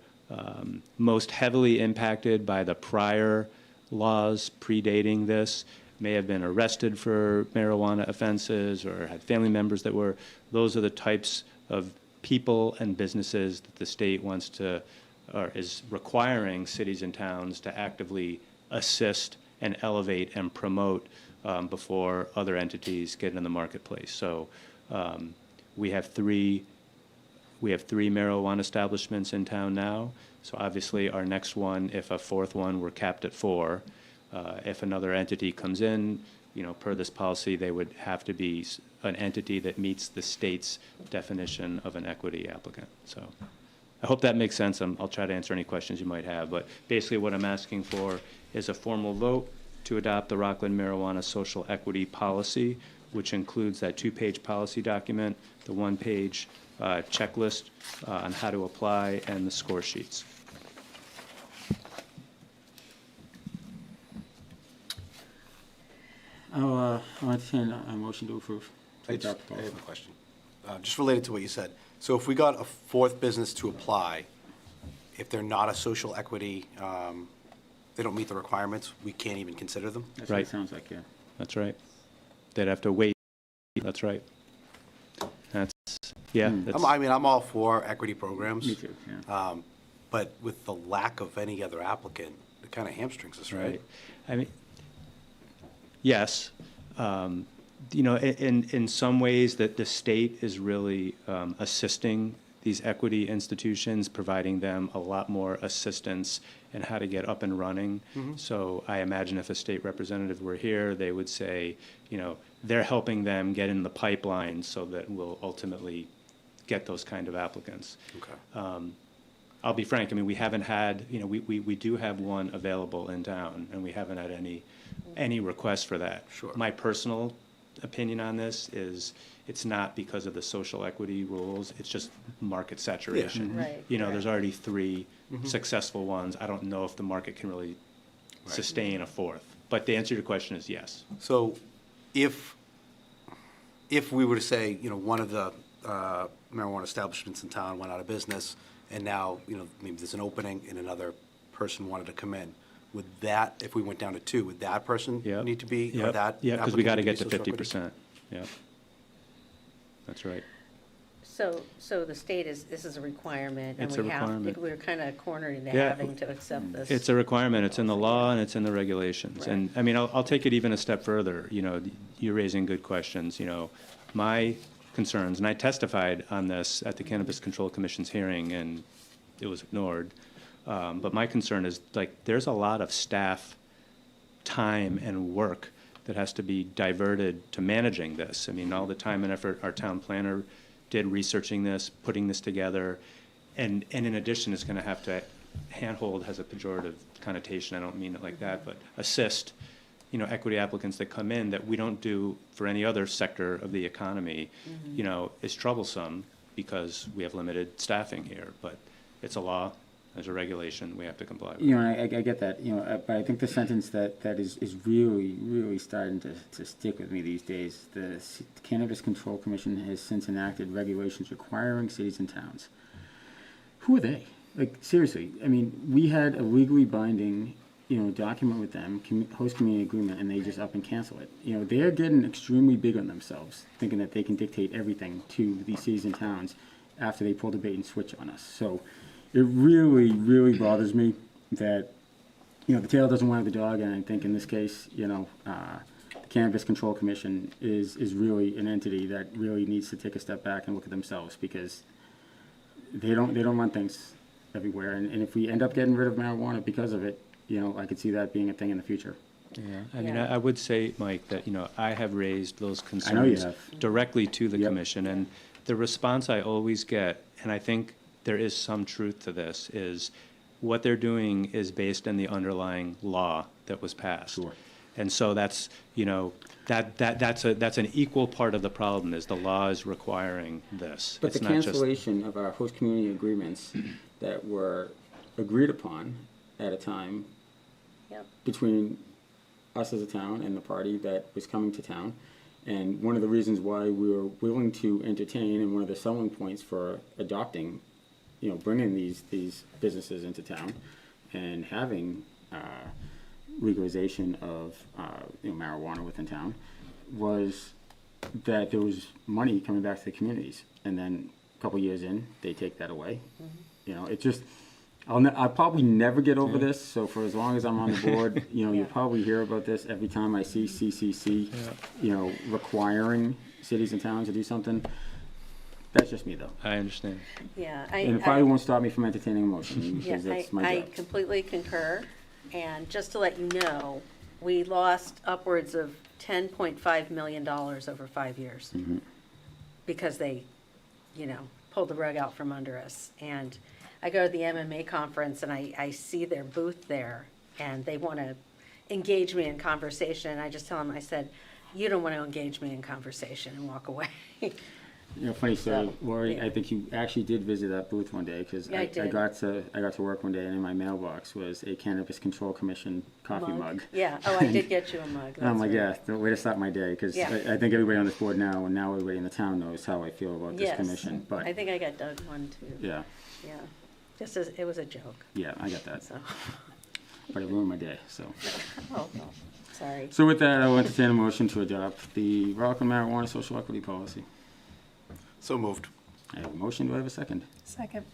most heavily impacted by the prior laws predating this may have been arrested for marijuana offenses or had family members that were. Those are the types of people and businesses that the state wants to, or is requiring cities and towns to actively assist and elevate and promote before other entities get in the marketplace. So we have three marijuana establishments in town now. So obviously our next one, if a fourth one, we're capped at 4. If another entity comes in, you know, per this policy, they would have to be an entity that meets the state's definition of an equity applicant. So I hope that makes sense. I'll try to answer any questions you might have. But basically what I'm asking for is a formal vote to adopt the Rockland Marijuana Social Equity Policy, which includes that 2-page policy document, the 1-page checklist on how to apply, and the score sheets. I'll entertain a motion to approve. I have a question, just related to what you said. So if we got a fourth business to apply, if they're not a social equity, they don't meet the requirements, we can't even consider them? That's what Right. it sounds like, yeah. That's right. They'd have to wait. That's right. That's, yeah. That's, I'm all for equity programs. Me too, yeah. But with the lack of any other applicant, it kind of hamstrings us, right? right. I mean, yes. You know, in some ways that the state is really assisting these equity institutions, providing them a lot more assistance in how to get up and running. So I imagine if a state representative were here, they would say, you know, they're helping them get in the pipeline so that we'll ultimately get those kind of applicants. Okay. I'll be frank, I mean, we haven't had, you know, we do have one available in town, and we haven't had any requests for that. Sure. My personal opinion on this is, it's not because of the social equity rules, it's just market saturation. Right, You know, right. there's already 3 successful ones. I don't know if the market can really sustain a 4th. But the answer to your question is yes. So if we were to say, you know, one of the marijuana establishments in town went out of business, and now, you know, maybe there's an opening and another person wanted to come in, would that, if we went down to 2, would that person Yep. need to be, or Yep. that? Yeah, because we got to applicant get to need be social equity? 50%. Yeah. That's right. So the state this is a requirement, and It's a we have, requirement. we're kind of cornered into Yeah. having to accept this. It's a requirement, it's in the law and it's in the regulations. And, I mean, I'll take it even a step further, you know, you're raising good questions, you know. My concerns, and I testified on this at the Cannabis Control Commission's hearing, and it was ignored. But my concern is, like, there's a lot of staff time and work that has to be diverted to managing this. I mean, all the time and effort our town planner did researching this, putting this together, and in addition, is gonna have to handhold has a pejorative connotation, I don't mean it like that, but assist, you know, equity applicants that come in that we don't do for any other sector of the economy, you know, is troublesome because we have limited staffing here, but it's a law, there's a regulation, we have to comply with. You know, I get that, you know, but I think the sentence that is really starting to stick with me these days, the Cannabis Control Commission has since enacted regulations requiring cities and towns. Who are they? Like, seriously, I mean, we had a legally binding, you know, document with them, host community agreement, and they just up and cancel it. You know, they're getting extremely big on themselves, thinking that they can dictate everything to these cities and towns after they pull the bait and switch on us. So it really bothers me that, you know, the tail doesn't wag the dog, and I think in this case, you know, the Cannabis Control Commission is really an entity that really needs to take a step back and look at themselves, because they don't run things everywhere, and if we end up getting rid of marijuana because of it, you know, I could see that being a thing in the future. Yeah, I mean, Yeah. I would say, Mike, that, you know, I have raised those I know you concerns have. directly to the Yep. commission, and the response I always get, and I think there is some truth to this, is what they're doing is based on the underlying law that was passed. Sure. And so that's, you know, that's an equal part of the problem, is the law is requiring this. But It's the not just- cancellation of our host community agreements that were agreed upon at a time Yep. between us as a town and the party that was coming to town. And one of the reasons why we were willing to entertain, and one of the selling points for adopting, you know, bringing these businesses into town and having legalization of you know, marijuana within town, was that there was money coming back to the communities. And then a couple years in, they take that away. You know, it just, I'll probably never get over this, so for as long as I'm on the board, you know, you'll probably hear about this every time I see CCC, you know, requiring cities and towns to do something. That's just me, though. I understand. Yeah. And it probably won't stop me from entertaining a motion, Yeah, because that's my I job. completely concur, and just to let you know, we lost upwards of $10.5 million over 5 years. Mhm. Because they, you know, pulled the rug out from under us. And I go to the MMA conference and I see their booth there, and they want to engage me in conversation, and I just tell them, I said, you don't want to engage me in conversation, and walk away. You know, funny story, So, Lori, yeah. I think you actually did visit that booth one day, because Yeah, I I did. got to work one day, and in my mailbox was a Cannabis Control Commission coffee mug. Yeah, oh, I did get you a mug. And I'm that's like, right. yeah, the way to start my day, because Yeah. I think everybody on this board now, and now everybody in the town knows how I feel about this Yes. commission, but, I think I got Doug one too. yeah, Yeah, just as, it was a joke, yeah, I got that, so, but it ruined my day, so. oh, no, sorry. So with that, I'll entertain a motion to adopt the Rockland marijuana social equity policy. So moved. I have a motion, do I have a second? Second.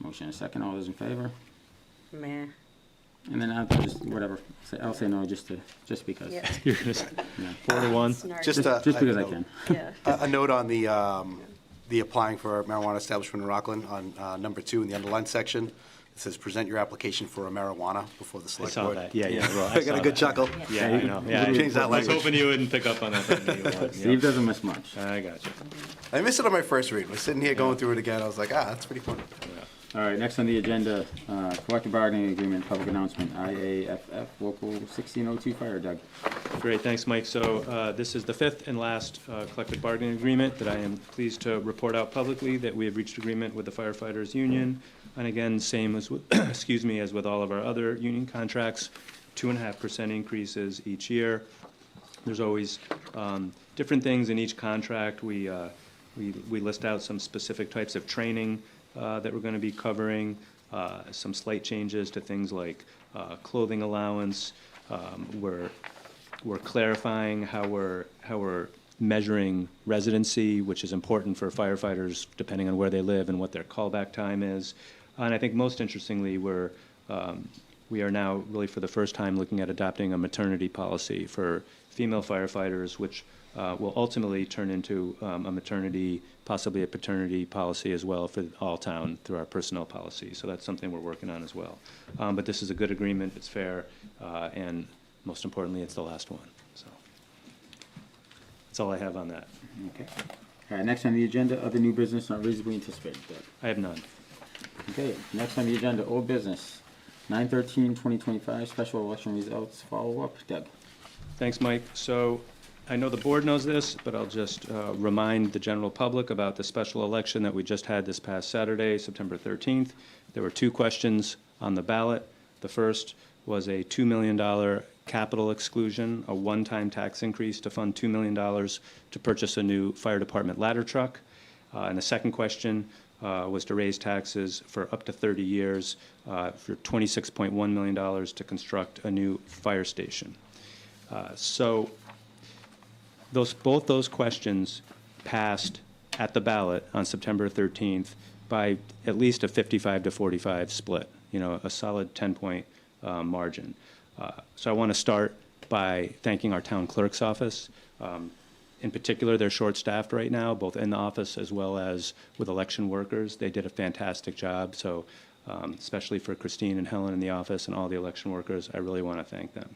Motion and a second, all those in favor? Meh, And then I'll just, whatever, I'll say no just because. yeah, You're gonna say Yeah. 4 to 1. snarky. Just Just because I note- can. Yeah, A note on the the applying for a marijuana establishment in Rockland on number 2 in the underlined section. It says, present your application for a marijuana before the I select saw board. that, yeah. Well, I got saw a good that. chuckle. Yeah, I know. Yeah, Change that I was language. hoping you wouldn't pick up on that. But you would. Steve Yep. doesn't miss much. I got you. I missed it on my first read. I was sitting here going through it again. I was like, that's pretty fun. All right, next on the agenda, collective bargaining agreement, public announcement, IAFF, local 1602 fire, Doug. Great, thanks, Mike. So this is the 5th and last collective bargaining agreement that I am pleased to report out publicly that we have reached agreement with the firefighters union. And again, same as with, excuse me, as with all of our other union contracts, 2.5% increases each year. There's always different things in each contract. We list out some specific types of training that we're going to be covering, some slight changes to things like clothing allowance. We're clarifying how we're measuring residency, which is important for firefighters depending on where they live and what their callback time is. And I think most interestingly, we are now really for the first time looking at adopting a maternity policy for female firefighters, which will ultimately turn into a maternity, possibly a paternity policy as well for all town through our personnel policy. So that's something we're working on as well. But this is a good agreement, it's fair, and most importantly, it's the last one. So that's all I have on that. Okay. All right, next on the agenda, other new business not reasonably anticipated, Doug. I have none. Okay, next on the agenda, old business, 9/13/2025, special election results follow-up, Doug. Thanks, Mike. So I know the board knows this, but I'll just remind the general public about the special election that we just had this past Saturday, September 13th. There were 2 questions on the ballot. The first was a $2 million capital exclusion, a one-time tax increase to fund $2 million to purchase a new fire department ladder truck. And the second question was to raise taxes for up to 30 years for $26.1 million to construct a new fire station. So both those questions passed at the ballot on September 13th by at least a 55 to 45 split, a solid 10-point margin. So I want to start by thanking our town clerk's office. In particular, they're short-staffed right now, both in the office as well as with election workers. They did a fantastic job, so especially for Christine and Helen in the office and all the election workers, I really want to thank them.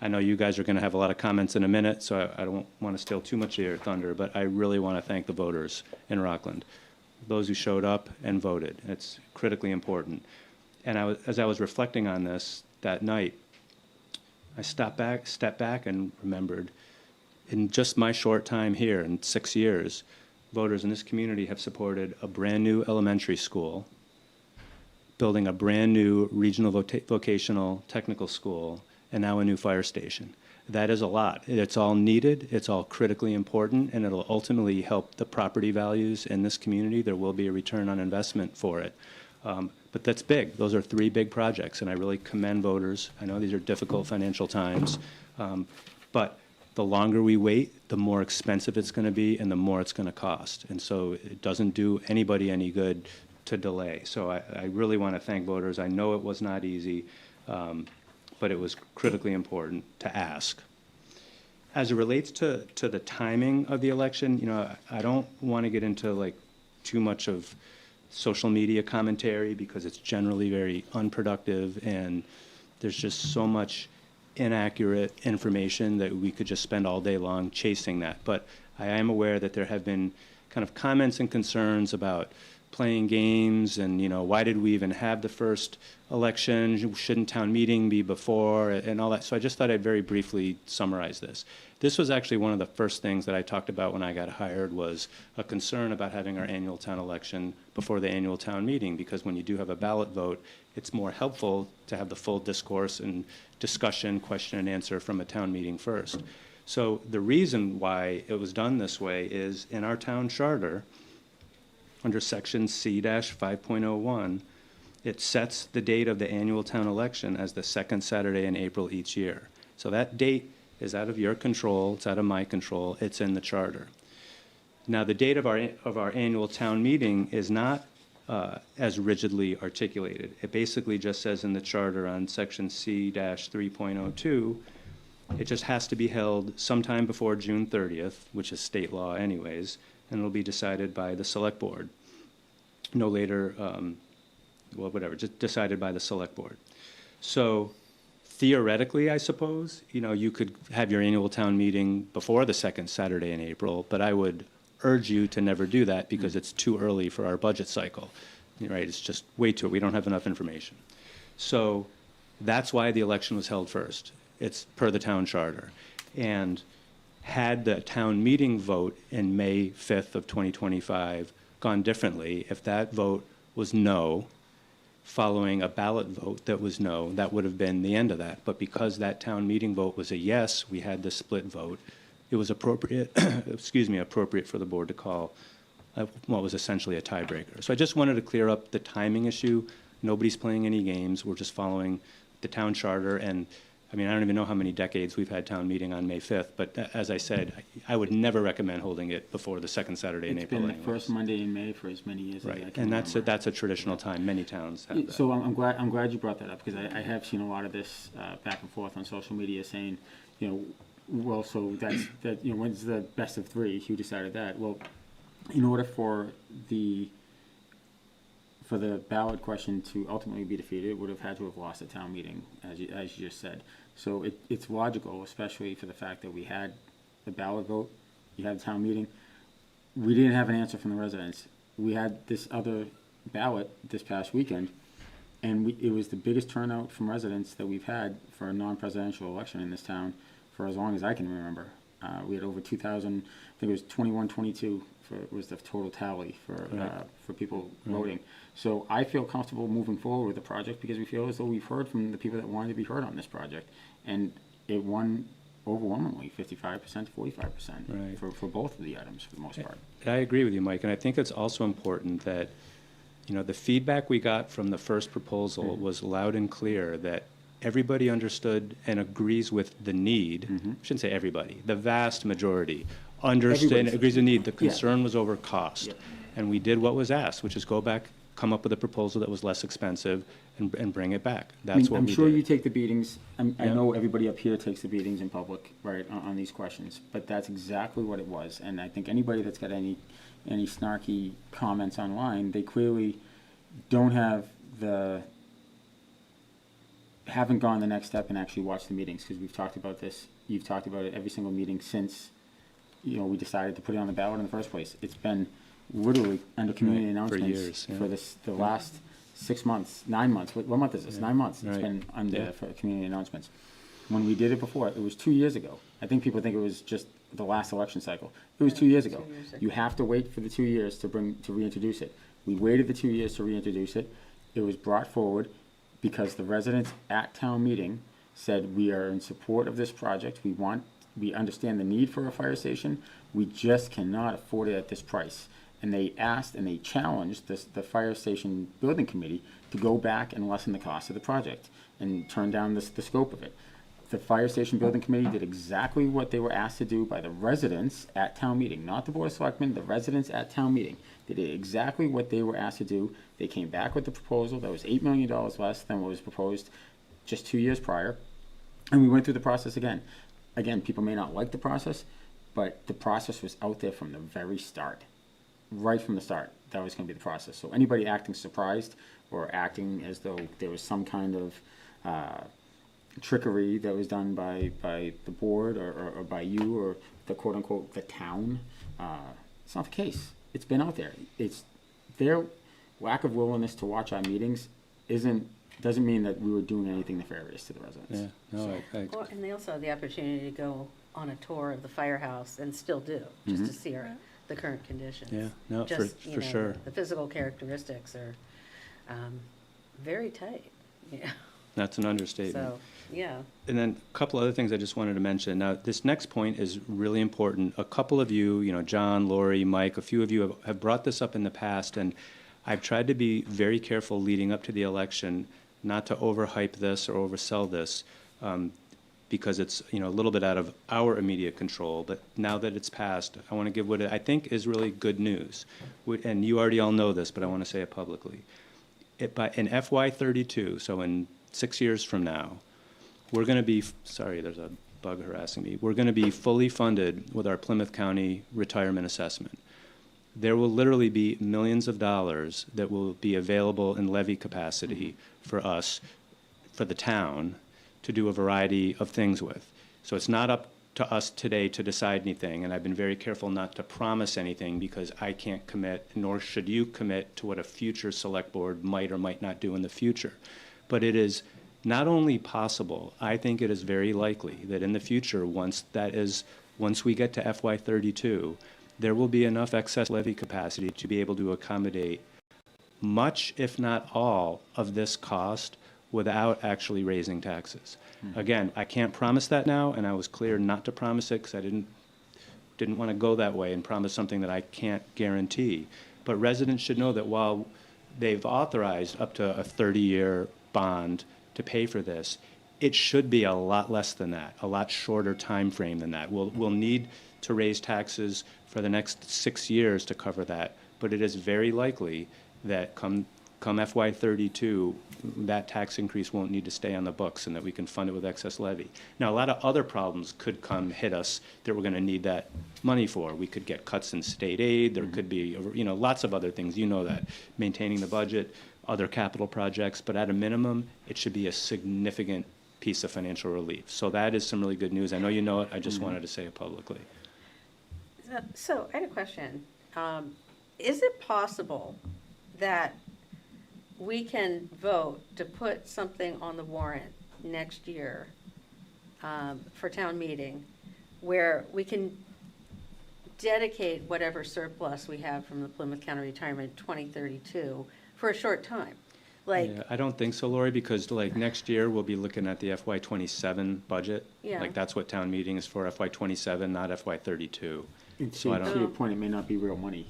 I know you guys are going to have a lot of comments in a minute, so I don't want to steal too much of your thunder, but I really want to thank the voters in Rockland, those who showed up and voted. It's critically important. And as I was reflecting on this that night, I stepped back and remembered, in just my short time here, in 6 years, voters in this community have supported a brand-new elementary school, building a brand-new regional vocational technical school, and now a new fire station. That is a lot. It's all needed, it's all critically important, and it'll ultimately help the property values in this community. There will be a return on investment for it. But that's big. Those are 3 big projects, and I really commend voters. I know these are difficult financial times, but the longer we wait, the more expensive it's going to be and the more it's going to cost. And so it doesn't do anybody any good to delay. So I really want to thank voters. I know it was not easy, but it was critically important to ask. As it relates to the timing of the election, I don't want to get into too much of social media commentary because it's generally very unproductive and there's just so much inaccurate information that we could just spend all day long chasing that. But I am aware that there have been kind of comments and concerns about playing games and, why did we even have the first election? Shouldn't town meeting be before and all that? So I just thought I'd very briefly summarize this. This was actually one of the first things that I talked about when I got hired was a concern about having our annual town election before the annual town meeting, because when you do have a ballot vote, it's more helpful to have the full discourse and discussion, question and answer from a town meeting first. So the reason why it was done this way is in our town charter, under section C-5.01, it sets the date of the annual town election as the 2nd Saturday in April each year. So that date is out of your control, it's out of my control, it's in the charter. Now the date of our annual town meeting is not as rigidly articulated. It basically just says in the charter on section C-3.02, it just has to be held sometime before June 30th, which is state law anyways, and it'll be decided by the select board. No later, well, whatever, just decided by the select board. So theoretically, I suppose, you could have your annual town meeting before the second Saturday in April, but I would urge you to never do that because it's too early for our budget cycle, right? It's just way too, we don't have enough information. So that's why the election was held first. It's per the town charter. And had the town meeting vote in May 5th of 2025 gone differently, if that vote was no, following a ballot vote that was no, that would have been the end of that. But because that town meeting vote was a yes, we had the split vote. It was appropriate, appropriate for the board to call what was essentially a tiebreaker. So I just wanted to clear up the timing issue. Nobody's playing any games. We're just following the town charter. And I mean, I don't even know how many decades we've had town meeting on May 5th. But as I said, I would never recommend holding it before the second Saturday in April. It's been the first Monday in May for as many years as I Right, can and remember. that's a traditional time. Many towns have that. So I'm glad you brought that up, because I have seen a lot of this back and forth on social media saying, well, so that when's the best of three? Who decided that? Well, in order for the ballot question to ultimately be defeated, it would have had to have lost a town meeting, as you just said. So it's logical, especially for the fact that we had the ballot vote, you had a town meeting. We didn't have an answer from the residents. We had this other ballot this past weekend, and it was the biggest turnout from residents that we've had for a non-presidential election in this town for as long as I can remember. We had over 2,000, I think it was 21-22 was the total tally for people voting. So I feel comfortable moving forward with the project because we feel as though we've heard from the people that wanted to be heard on this project. And it won overwhelmingly 55% to 45% for both of the items for the most part. I agree with you, Mike, and I think it's also important that, the feedback we got from the first proposal was loud and clear that everybody understood and agrees with the need. I shouldn't say everybody, the vast majority agrees with the need. The concern was over cost. And we did what was asked, which is go back, come up with a proposal that was less expensive and bring it back. That's what we did. I'm sure you take the beatings. I know everybody up here takes the beatings in public, right, on these questions, but that's exactly what it was. And I think anybody that's got any snarky comments online, they clearly don't haven't gone the next step and actually watched the meetings, because we've talked about this. You've talked about it every single meeting since we decided to put it on the ballot in the first place. It's been literally under community announcements for years, the last 6 months, 9 months. What month is this? 9 months. It's been under for community announcements. When we did it before, it was 2 years ago. I think people think it was just the last election cycle. It was 2 years ago. You have to wait for the 2 years to reintroduce it. We waited the 2 years to reintroduce it. It was brought forward because the residents at town meeting said, we are in support of this project. We understand the need for a fire station. We just cannot afford it at this price. And they asked and they challenged the fire station building committee to go back and lessen the cost of the project and turn down the scope of it. The fire station building committee did exactly what they were asked to do by the residents at town meeting, not the board of selectmen, the residents at town meeting. They did exactly what they were asked to do. They came back with the proposal that was $8 million less than what was proposed just 2 years prior. And we went through the process again. Again, people may not like the process, but the process was out there from the very start. Right from the start, that was going to be the process. So anybody acting surprised or acting as though there was some kind of trickery that was done by the board or by you or the quote-unquote the town, it's not the case. It's been out there. It's their lack of willingness to watch our meetings doesn't mean that we were doing anything nefarious to the residents. Yeah, no, Well, and they also have the opportunity to go on a tour of the firehouse and still do, just to see the current conditions. Yeah, no, Just, for sure. The physical characteristics are very tight. Yeah. That's an understatement. So, yeah. And then a couple other things I just wanted to mention. Now, this next point is really important. A couple of you, John, Lori, Mike, a few of you have brought this up in the past, and I've tried to be very careful leading up to the election not to overhype this or oversell this, because it's a little bit out of our immediate control. But now that it's passed, I want to give what I think is really good news. And you already all know this, but I want to say it publicly. In FY32, so in 6 years from now, we're going to be, sorry, there's a bug harassing me. We're going to be fully funded with our Plymouth County retirement assessment. there will literally be millions of dollars that will be available in levy capacity for us, for the town, to do a variety of things with. So it's not up to us today to decide anything, and I've been very careful not to promise anything because I can't commit, nor should you commit to what a future select board might or might not do in the future. But it is not only possible, I think it is very likely that in the future, once we get to FY32, there will be enough excess levy capacity to be able to accommodate much, if not all, of this cost without actually raising taxes. Again, I can't promise that now, and I was clear not to promise it because I didn't want to go that way and promise something that I can't guarantee. But residents should know that while they've authorized up to a 30-year bond to pay for this, it should be a lot less than that, a lot shorter time frame than that. We'll need to raise taxes for the next 6 years to cover that, but it is very likely that come FY32, that tax increase won't need to stay on the books and that we can fund it with excess levy. Now, a lot of other problems could hit us that we're going to need that money for. We could get cuts in state aid. There could be, lots of other things. You know that. Maintaining the budget, other capital projects. But at a minimum, it should be a significant piece of financial relief. So that is some really good news. I know you know it. I just wanted to say it publicly. So I had a question. Is it possible that we can vote to put something on the warrant next year for town meeting where we can dedicate whatever surplus we have from the Plymouth County Retirement 2032 for a short time? Yeah, I don't think so, Lori, because next year we'll be looking at the FY27 budget. Yeah. That's what town meeting is for, FY27, not FY32. So to your point, it may not be real money.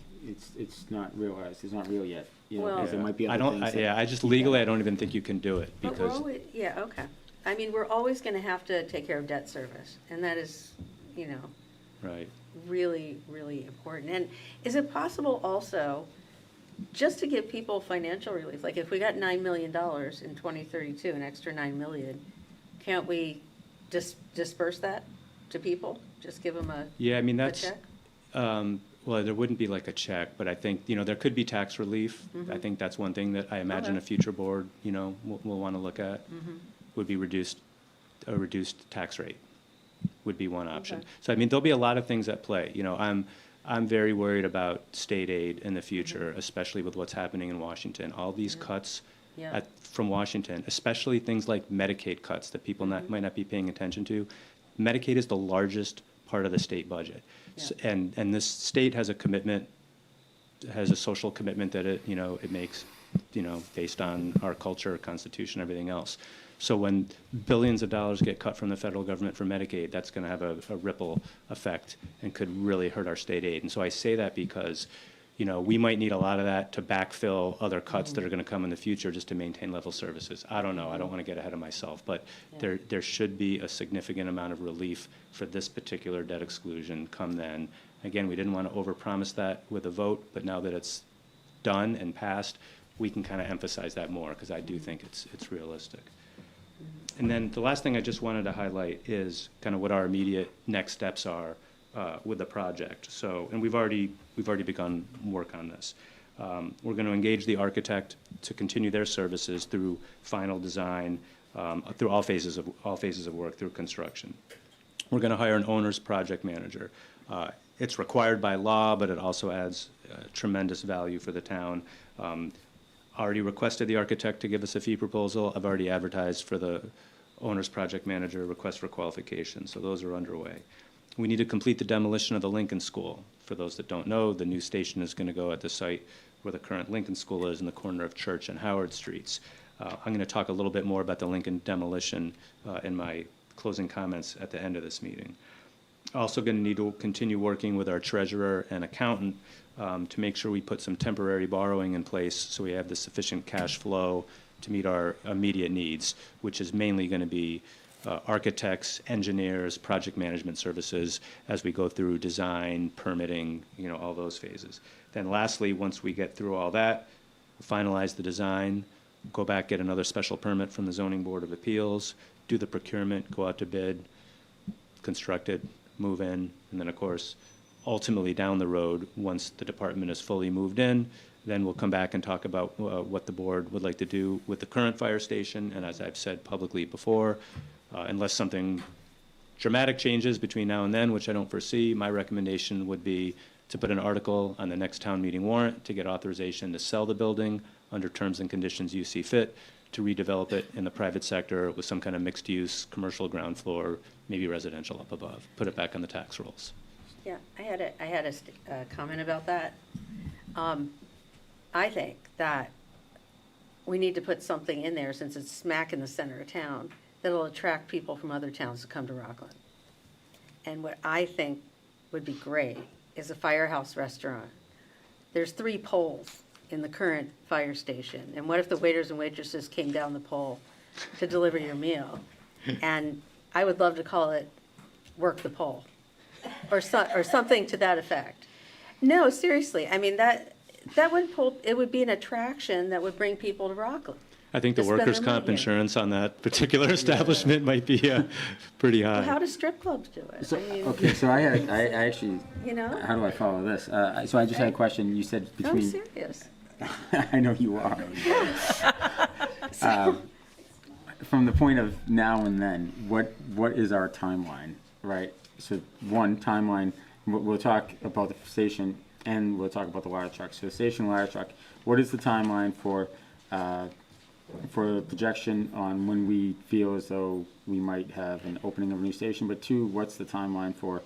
It's not realized. It's not real yet. Well, because there might be other things. I just legally, I don't even think you can do it But we're because. always, yeah, okay. I mean, we're always going to have to take care of debt service, and that is, Right. really, really important. And is it possible also, just to give people financial relief, like if we got $9 million in 2032, an extra $9 million, can't we disperse that to people? Just give them a Yeah, I mean, a that's, check? well, there wouldn't be like a check, but I think, there could be tax relief. I think that's one thing that I imagine Okay. a future board, will want to look at, would be a reduced tax rate would be one option. Okay. So, I mean, there'll be a lot of things at play. I'm very worried about state aid in the future, especially with what's happening in Washington. All these cuts Yeah. from Washington, especially things like Medicaid cuts that people might not be paying attention to. Medicaid is the largest part of the state budget. Yeah. And this state has a commitment, has a social commitment that it makes, based on our culture, constitution, everything else. So when billions of dollars get cut from the federal government for Medicaid, that's going to have a ripple effect and could really hurt our state aid. And so I say that because, we might need a lot of that to backfill other cuts that are going to come in the future just to maintain level services. I don't know. I don't want to get ahead of myself, but there should be a significant amount of relief for this particular debt exclusion come then. Again, we didn't want to overpromise that with a vote, but now that it's done and passed, we can kind of emphasize that more because I do think it's realistic. And then the last thing I just wanted to highlight is kind of what our immediate next steps are with the project. So, and we've already begun work on this. We're going to engage the architect to continue their services through final design, through all phases of work, through construction. We're going to hire an owner's project manager. It's required by law, but it also adds tremendous value for the town. Already requested the architect to give us a fee proposal. I've already advertised for the owner's project manager request for qualification, so those are underway. We need to complete the demolition of the Lincoln School. For those that don't know, the new station is going to go at the site where the current Lincoln School is in the corner of Church and Howard Streets. I'm going to talk a little bit more about the Lincoln demolition in my closing comments at the end of this meeting. Also going to need to continue working with our treasurer and accountant to make sure we put some temporary borrowing in place so we have the sufficient cash flow to meet our immediate needs, which is mainly going to be architects, engineers, project management services as we go through design, permitting, all those phases. Then lastly, once we get through all that, finalize the design, go back, get another special permit from the Zoning Board of Appeals, do the procurement, go out to bid, construct it, move in, and then of course, ultimately down the road, once the department is fully moved in, then we'll come back and talk about what the board would like to do with the current fire station. And as I've said publicly before, unless something dramatic changes between now and then, which I don't foresee, my recommendation would be to put an article on the next town meeting warrant to get authorization to sell the building under terms and conditions you see fit, to redevelop it in the private sector with some kind of mixed-use, commercial ground floor, maybe residential up above, put it back on the tax rolls. Yeah, I had a comment about that. I think that we need to put something in there, since it's smack in the center of town, that'll attract people from other towns to come to Rockland. And what I think would be great is a firehouse restaurant. There's 3 poles in the current fire station, and what if the waiters and waitresses came down the pole to deliver your meal? And I would love to call it Work the Pole, or something to that effect. No, seriously, I mean, that would pull, it would be an attraction that would bring people to Rockland. I think the To spend workers' their money comp here. insurance on that particular establishment might be pretty Well, how high. do strip clubs do it? So, I mean, okay, so I actually, you know, how do I follow this? So I just had a question. You said no, I'm between, serious. I know you are. From the point of now and then, what is our timeline, right? So one timeline, we'll talk about the station and we'll talk about the ladder truck. So the station ladder truck, what is the timeline for projection on when we feel as though we might have an opening of a new station? But 2, what's the timeline for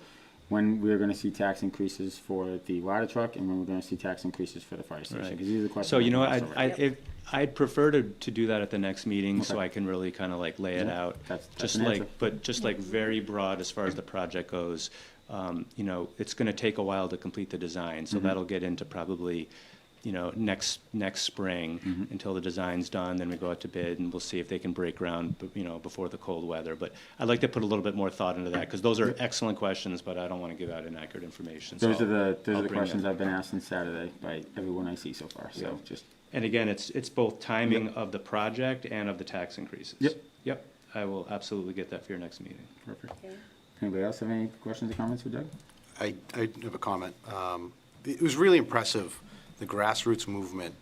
when we're going to see tax increases for the ladder truck and when we're going to see tax increases for the fire station? Right. Because these are the questions. So, you know, I've been asked already. I'd prefer to do that at the next meeting, so Okay. I can really kind of like lay it Yeah, out. that's Just an like, answer. but just like very broad as far as the project goes. You know, it's gonna take a while to complete the design, so Mm-hmm. that'll get into probably, you know, next spring Mm-hmm. until the design's done, then we go out to bid and we'll see if they can break ground, you know, before the cold weather. But I'd like to put a little bit more thought into that, because those are excellent questions, but I don't want to give out inaccurate information. So Those are I'll the bring questions them. I've been asked on Saturday by everyone I see so far, so Yeah. just. And again, it's both timing of the project and of the tax increases. Yep. Yep, I will absolutely get that for your next meeting. Perfect. Okay. Anybody else have any questions or comments for Doug? I have a comment. It was really impressive, the grassroots movement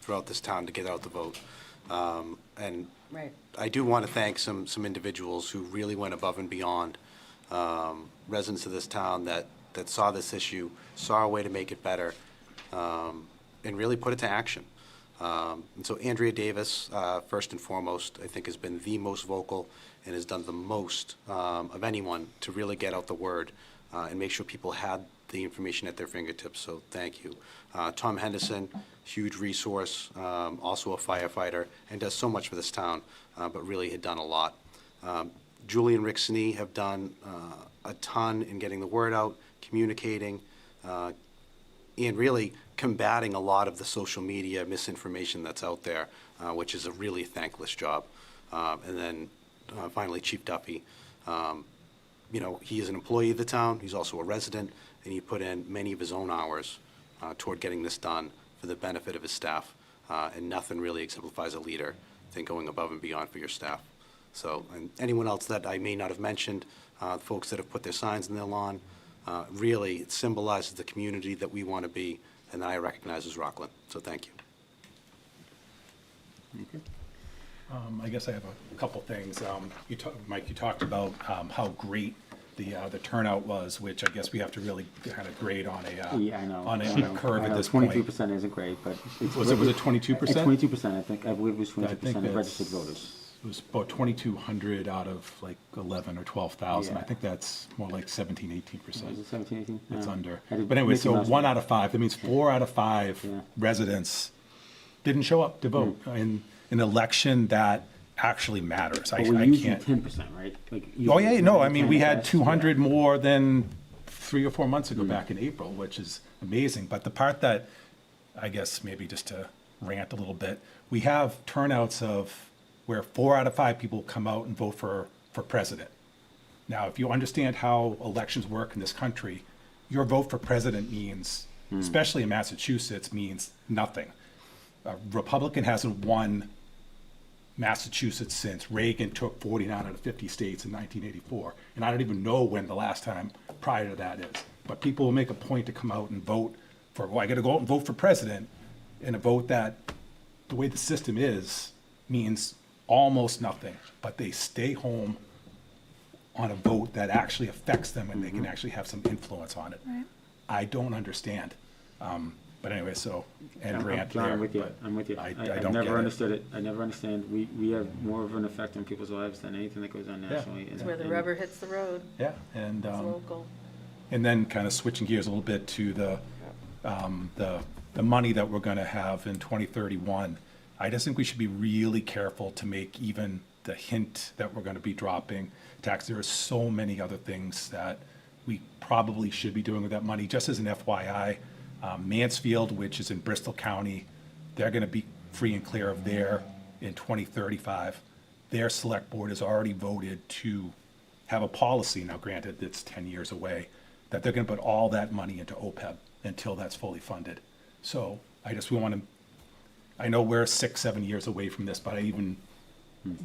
throughout this town to get out the vote. And Right. I do want to thank some individuals who really went above and beyond, residents of this town that saw this issue, saw a way to make it better, and really put it to action. And so Andrea Davis, first and foremost, I think has been the most vocal and has done the most of anyone to really get out the word and make sure people had the information at their fingertips, so thank you. Tom Henderson, huge resource, also a firefighter, and does so much for this town, but really had done a lot. Julie and Rick Snee have done a ton in getting the word out, communicating, and really combating a lot of the social media misinformation that's out there, which is a really thankless job. And then finally, Chief Duffy. You know, he is an employee of the town, he's also a resident, and he put in many of his own hours toward getting this done for the benefit of his staff. And nothing really exemplifies a leader than going above and beyond for your staff. So, and anyone else that I may not have mentioned, folks that have put their signs in their lawn, really, it symbolizes the community that we want to be and that I recognize as Rockland. So thank you. I guess I have a couple things. Mike, you talked about how great the turnout was, which I guess we have to really kind of grade on Yeah, I know. on a curve at this 22% point. isn't great, but it's. Was it 22%? It's 22%, I think. I believe it was I think 22% of that's- registered voters. It was about 2,200 out of like 11 or 12,000. I Yeah. think that's more like 17, 18%. Was it 17, 18? It's No. under. I did But anyway, Mickey so Mouse 1 one. out of 5, that means 4 out of 5 Yeah. residents didn't show up to vote in an election that actually matters. But I we're usually can't. 10%, right? Like, Oh, usually yeah, no, I 10, mean, we had that's- 200 more than 3 or 4 months ago back in April, which is amazing. But the part that, I guess maybe just to rant a little bit, we have turnouts of where 4 out of 5 people come out and vote for president. Now, if you understand how elections work in this country, your vote for president means, especially in Massachusetts, means nothing. A Republican hasn't won Massachusetts since Reagan took 49 out of 50 states in 1984. And I don't even know when the last time prior to that is. but people will make a point to come out and vote for, well, I gotta go out and vote for president, and a vote that, the way the system is, means almost nothing, but they stay home on a vote that actually affects them and they can actually have some influence on it. Right. I don't understand. But anyway, so, and rant John, there. I'm with you, but I'm with you. I I've don't never get it. understood it, I never understand, we have more of an effect on people's lives than anything that goes on nationally. It's where the rubber hits the road. Yeah, and, It's local. and then kind of switching gears a little bit to the money that we're gonna have in 2031. I just think we should be really careful to make even the hint that we're gonna be dropping tax. There are so many other things that we probably should be doing with that money. Just as an FYI, Mansfield, which is in Bristol County, they're gonna be free and clear of there in 2035. Their select board has already voted to have a policy, now granted, it's 10 years away, that they're gonna put all that money into OPEB until that's fully funded. So we wanna, I know we're 6-7 years away from this, but I even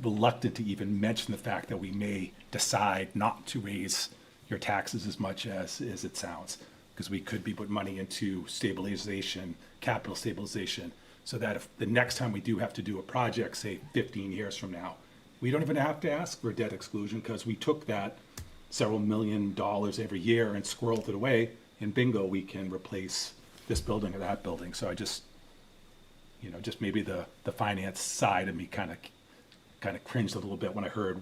reluctant to even mention the fact that we may decide not to raise your taxes as much as it sounds, because we could be putting money into stabilization, capital stabilization, so that if the next time we do have to do a project, say 15 years from now, we don't even have to ask for debt exclusion, because we took that several $1 million every year and squirreled it away, and bingo, we can replace this building or that building. So I just, just maybe the finance side of me kind of cringed a little bit when I heard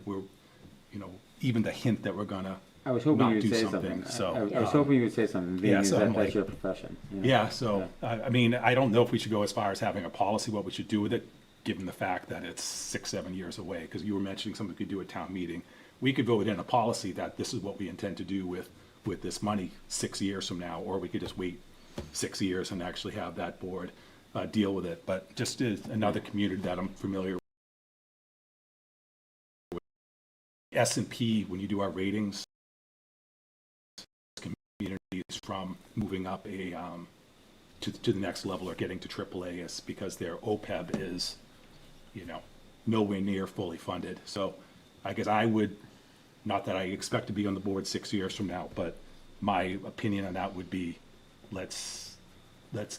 even the hint that we're gonna I was hoping not you'd do say something. something. So I was hoping you would say something, being so I'm that's like- your profession. yeah. So I mean, I don't know if we should go as far as having a policy, what we should do with it, given the fact that it's 6-7 years away. Because you were mentioning something we could do at town meeting. We could vote in a policy that this is what we intend to do with this money 6 years from now, or we could just wait 6 years and actually have that board deal with it. But just as another community that I'm familiar with, S&P, when you do our ratings, communities from moving up to the next level or getting to AAA is because their OPEB is, nowhere near fully funded. So I guess I would, not that I expect to be on the board 6 years from now, but my opinion on that would be, let's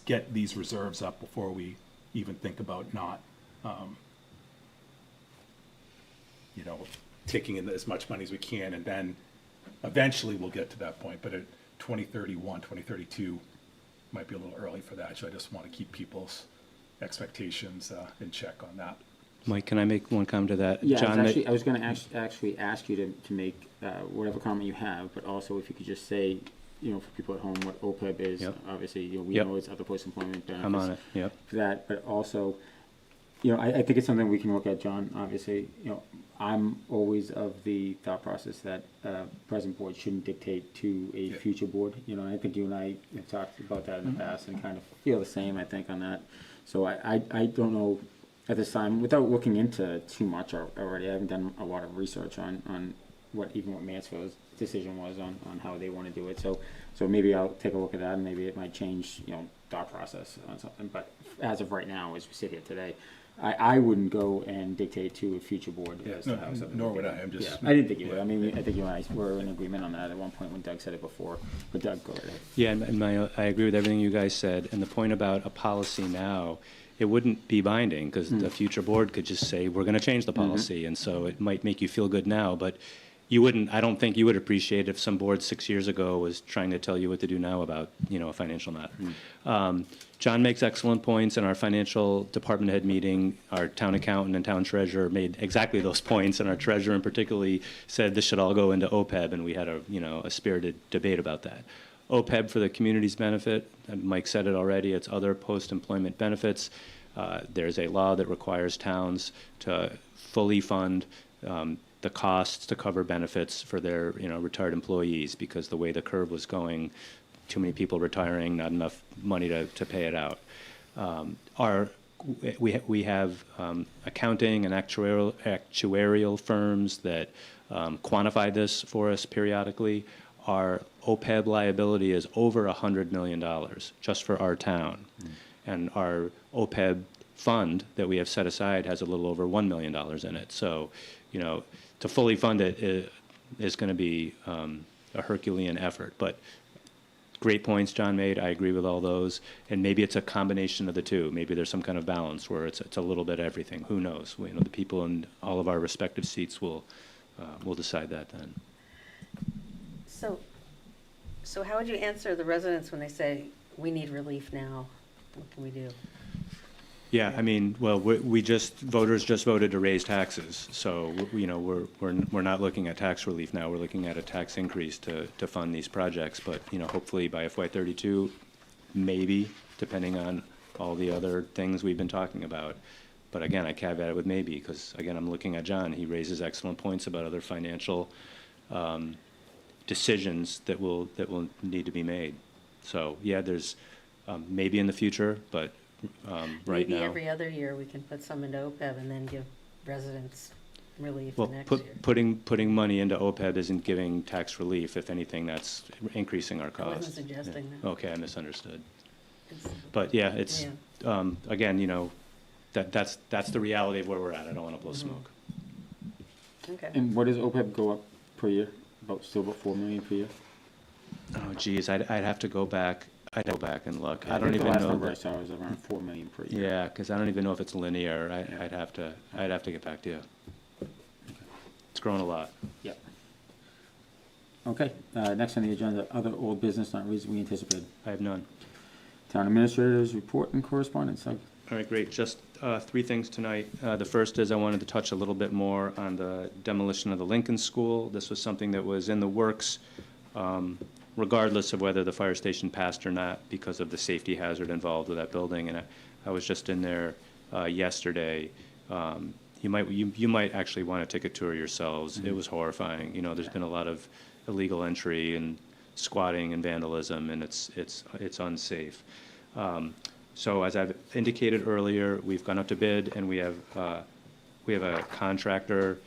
get these reserves up before we even think about not, taking in as much money as we can, and then eventually we'll get to that point. But at 2031, 2032 might be a little early for that. So I just want to keep people's expectations in check on that. Mike, can I make one comment to that? Yeah, John, I was going to actually ask you to make whatever comment you have, but also if you could just say, for people at home, what OPEB is. Yep. Obviously, we Yep. know it's other post-employment benefits. I'm on it, yep. For that, but also, I think it's something we can look at, John. Obviously, I'm always of the thought process that present board shouldn't dictate to a future board. I think you and I have talked about that in the past and kind of feel the same, I think, on that. So I don't know at this time, without looking into too much already. I haven't done a lot of research on what Mansfield's decision was on how they want to do it. So maybe I'll take a look at that, and maybe it might change, thought process on something. But as of right now, as we sit here today, I wouldn't go and dictate to a future board as to how something. Nor would I. I'm just. Yeah, I didn't think you would. I mean, I think you and I were in agreement on that at one point when Doug said it before. But Doug, go ahead. Yeah, and I agree with everything you guys said. And the point about a policy now, it wouldn't be binding, because the future board could just say, we're going to change the policy. And so it might make you feel good now, but I don't think you would appreciate if some board 6 years ago was trying to tell you what to do now about, a financial matter. John makes excellent points. In our financial department head meeting, our town accountant and town treasurer made exactly those points, and our treasurer in particular said this should all go into OPEB, and we had a spirited debate about that. OPEB for the community's benefit, Mike said it already, it's other post-employment benefits. There's a law that requires towns to fully fund the costs to cover benefits for their retired employees, because the way the curve was going, too many people retiring, not enough money to pay it out. We have accounting and actuarial firms that quantify this for us periodically. Our OPEB liability is over $100 million just for our town. And our OPEB fund that we have set aside has a little over $1 million in it. So, to fully fund it is going to be a Herculean effort. But Great points John made. I agree with all those. And maybe it's a combination of the two. Maybe there's some kind of balance where it's a little bit of everything. Who knows? You know, the people in all of our respective seats will decide that then. So how would you answer the residents when they say, we need relief now? What can we do? Yeah, I mean, well, voters just voted to raise taxes. So, you know, we're not looking at tax relief now. We're looking at a tax increase to fund these projects. But, you know, hopefully by FY32, maybe, depending on all the other things we've been talking about. But again, I caveat it with maybe, because again, I'm looking at John. He raises excellent points about other financial decisions that will need to be made. So yeah, there's maybe in the future, but right now. Maybe every other year we can put some into OPEB and then give residents relief Well, next year. putting money into OPEB isn't giving tax relief. If anything, that's increasing our I costs. wasn't suggesting Yeah. that. Okay, I misunderstood. It's- But yeah, it's again, you know, that's the reality of where we're at. I don't want to blow smoke. Okay. And what does OPEB go up per year? Still about 4 million per year? Oh, geez, I'd have to go back. I'd go back and look. I don't think even the last know. number I saw was around 4 million per year. Yeah, because I don't even know if it's linear. I'd have to get back to you. It's grown a lot. Yep. Okay, next on the agenda, other old business not reasonably anticipated. I have none. Town administrators report and correspondence. All right, great. Just three things tonight. The first is I wanted to touch a little bit more on the demolition of the Lincoln School. This was something that was in the works, regardless of whether the fire station passed or not, because of the safety hazard involved with that building. And I was just in there yesterday. You might actually want to take a tour yourselves. It was horrifying. You know, there's been a lot of illegal entry and squatting and vandalism, and it's unsafe. So as I've indicated earlier, we've gone up to bid, and we have a contractor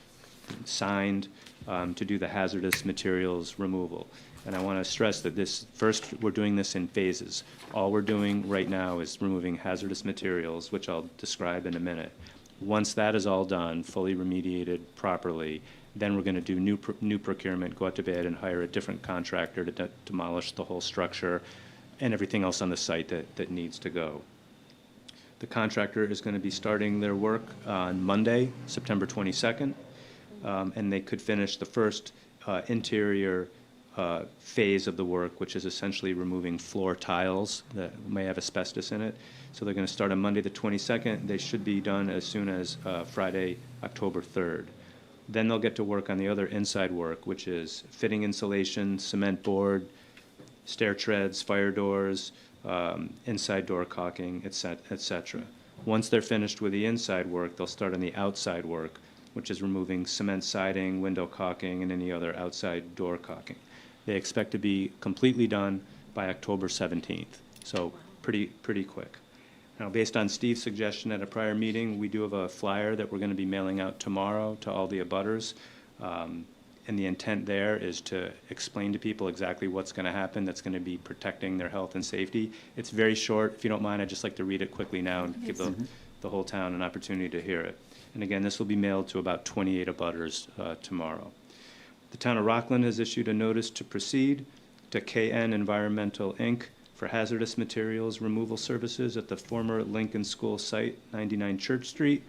signed to do the hazardous materials removal. And I want to stress that we're doing this in phases. All we're doing right now is removing hazardous materials, which I'll describe in a minute. Once that is all done, fully remediated properly, then we're going to do new procurement, go out to bid, and hire a different contractor to demolish the whole structure and everything else on the site that needs to go. The contractor is going to be starting their work on Monday, September 22nd, and they could finish the first interior phase of the work, which is essentially removing floor tiles that may have asbestos in it. So they're going to start on Monday the 22nd. They should be done as soon as Friday, October 3rd. Then they'll get to work on the other inside work, which is fitting insulation, cement board, stair treads, fire doors, inside door caulking, et cetera. Once they're finished with the inside work, they'll start on the outside work, which is removing cement siding, window caulking, and any other outside door caulking. They expect to be completely done by October 17th, so pretty quick. Now, based on Steve's suggestion at a prior meeting, we do have a flyer that we're going to be mailing out tomorrow to all the abutters. And the intent there is to explain to people exactly what's going to happen that's going to be protecting their health and safety. It's very short. If you don't mind, I'd just like to read it quickly now and give the whole town an opportunity to hear it. And again, this will be mailed to about 28 abutters tomorrow. The town of Rockland has issued a notice to proceed to KN Environmental, Inc. for hazardous materials removal services at the former Lincoln School site, 99 Church Street,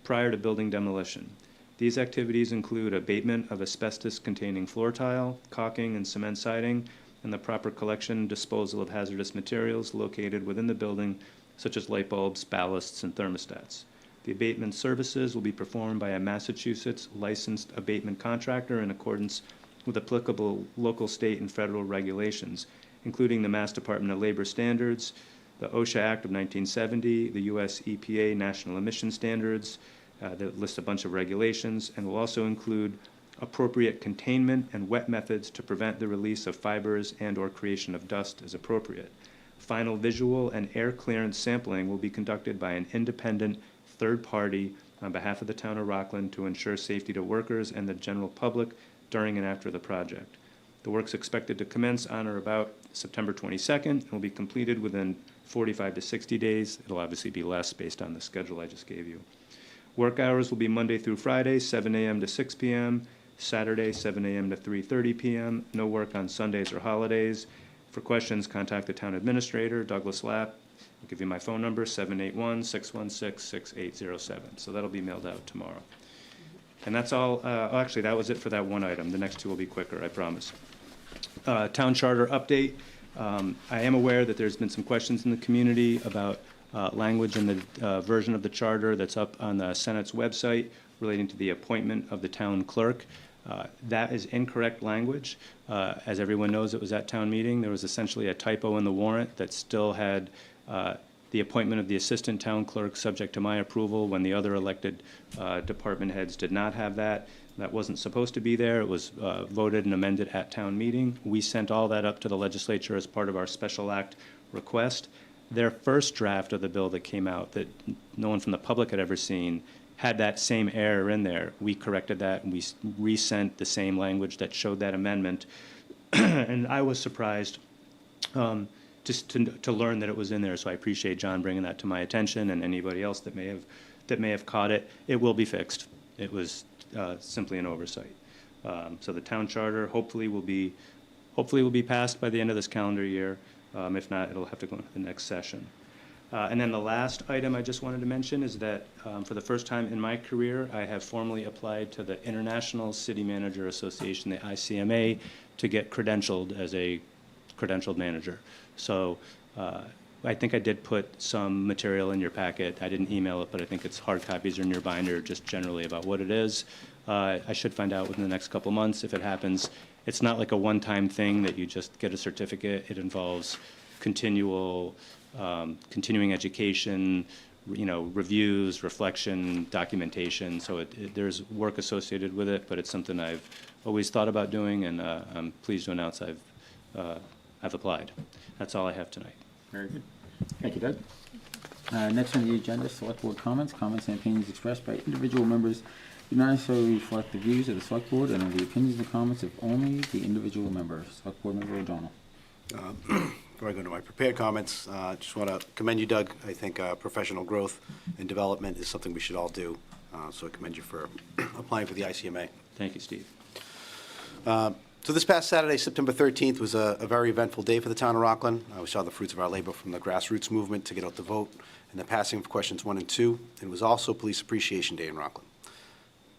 prior to building demolition. These activities include abatement of asbestos-containing floor tile, caulking, and cement siding, and the proper collection and disposal of hazardous materials located within the building, such as light bulbs, ballasts, and thermostats. The abatement services will be performed by a Massachusetts licensed abatement contractor in accordance with applicable local, state, and federal regulations, including the Mass Department of Labor Standards, the OSHA Act of 1970, the US EPA National Emission Standards, that lists a bunch of regulations, and will also include appropriate containment and wet methods to prevent the release of fibers and/or creation of dust as appropriate. Final visual and air clearance sampling will be conducted by an independent third party on behalf of the town of Rockland to ensure safety to workers and the general public during and after the project. The work's expected to commence on or about September 22nd and will be completed within 45 to 60 days. It'll obviously be less based on the schedule I just gave you. Work hours will be Monday through Friday, 7 a.m. to 6 p.m., Saturday, 7 a.m. to 3:30 p.m., no work on Sundays or holidays. For questions, contact the town administrator, Douglas Lapp. I'll give you my phone number, 781-616-6807. So that'll be mailed out tomorrow. And that's all, actually, that was it for that one item. The next two will be quicker, I promise. Town charter update. I am aware that there's been some questions in the community about language in the version of the charter that's up on the Senate's website relating to the appointment of the town clerk. That is incorrect language. As everyone knows, it was at town meeting. There was essentially a typo in the warrant that still had the appointment of the assistant town clerk subject to my approval when the other elected department heads did not have that. That wasn't supposed to be there. It was voted and amended at town meeting. We sent all that up to the legislature as part of our special act request. Their first draft of the bill that came out that no one from the public had ever seen had that same error in there. We corrected that and we resent the same language that showed that amendment. And I was surprised just to learn that it was in there. So I appreciate John bringing that to my attention and anybody else that may have caught it. It will be fixed. It was simply an oversight. So the town charter hopefully will be passed by the end of this calendar year. If not, it'll have to go into the next session. And then the last item I just wanted to mention is that for the first time in my career, I have formally applied to the International City Manager Association, the ICMA, to get credentialed as a credentialed manager. So I think I did put some material in your packet. I didn't email it, but I think it's hard copies are in your binder just generally about what it is. I should find out within the next couple months if it happens. It's not like a one-time thing that you just get a certificate. It involves continuing education, reviews, reflection, documentation. So there's work associated with it, but it's something I've always thought about doing, and I'm pleased to announce I've applied. That's all I have tonight. Very good. Thank you, Doug. Next on the agenda, select board comments. Comments and opinions expressed by individual members do not necessarily reflect the views of the select board and are the opinions and comments of only the individual members. Select board member O'Donnell. Before I go into my prepared comments, just want to commend you, Doug. I think professional growth and development is something we should all do. So I commend you for applying for the ICMA. Thank you, Steve. So this past Saturday, September 13th, was a very eventful day for the town of Rockland. We saw the fruits of our labor from the grassroots movement to get out the vote and the passing of questions 1 and 2. It was also Police Appreciation Day in Rockland.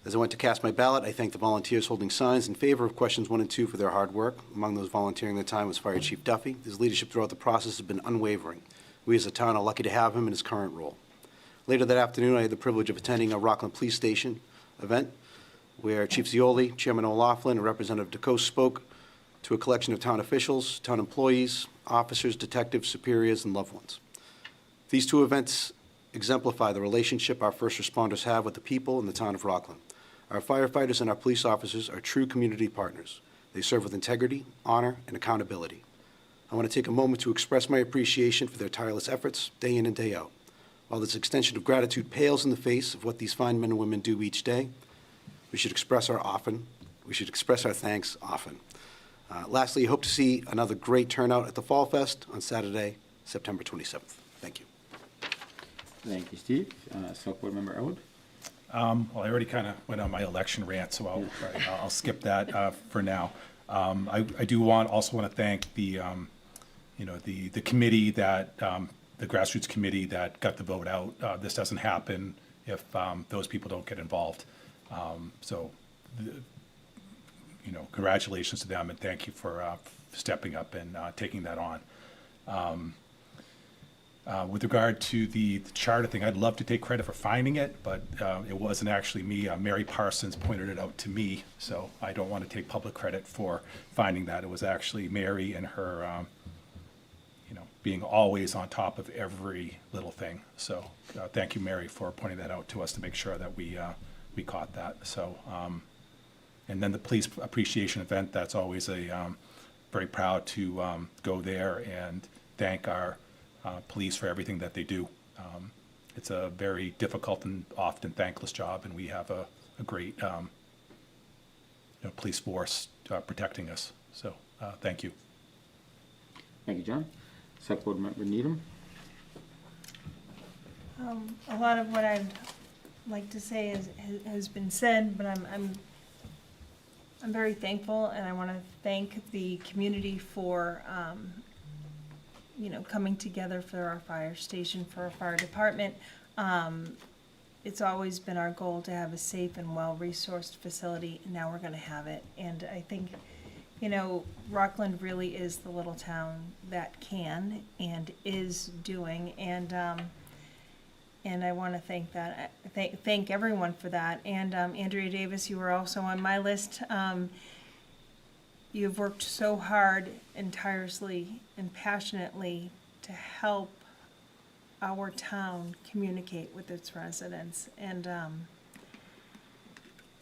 As I went to cast my ballot, I thanked the volunteers holding signs in favor of questions 1 and 2 for their hard work. Among those volunteering at the time was Fire Chief Duffy. His leadership throughout the process has been unwavering. We as a town are lucky to have him in his current role. Later that afternoon, I had the privilege of attending a Rockland Police Station event where Chief Zioli, Chairman O'Laughlin, and Representative DeCoste spoke to a collection of town officials, town employees, officers, detectives, superiors, and loved ones. These two events exemplify the relationship our first responders have with the people in the town of Rockland. Our firefighters and our police officers are true community partners. They serve with integrity, honor, and accountability. I want to take a moment to express my appreciation for their tireless efforts, day in and day out. While this extension of gratitude pales in the face of what these fine men and women do each day, we should express our thanks often. Lastly, I hope to see another great turnout at the Fall Fest on Saturday, September 27th. Thank you. Thank you, Steve. Select board member Elwood. Well, I already kind of went on my election rant, so I'll skip that for now. I do also want to thank the committee that the grassroots committee that got the vote out. This doesn't happen if those people don't get involved. Congratulations to them and thank you for stepping up and taking that on. With regard to the charter thing, I'd love to take credit for finding it, but it wasn't actually me. Mary Parsons pointed it out to me, so I don't want to take public credit for finding that. It was actually Mary and her, being always on top of every little thing. So thank you, Mary, for pointing that out to us to make sure that we caught that. So, and then the police appreciation event, that's always very proud to go there and thank our police for everything that they do. It's a very difficult and often thankless job, and we have a great police force protecting us. So thank you. Thank you, John. Select board member Needham. A lot of what I'd like to say has been said, but I'm very thankful, and I want to thank the community for, coming together for our fire station, for our fire department. It's always been our goal to have a safe and well-resourced facility, and now we're going to have it. And I think, Rockland really is the little town that can and is doing, and I want to thank everyone for that. And Andrea Davis, you were also on my list. You've worked so hard and tirelessly and passionately to help our town communicate with its residents. And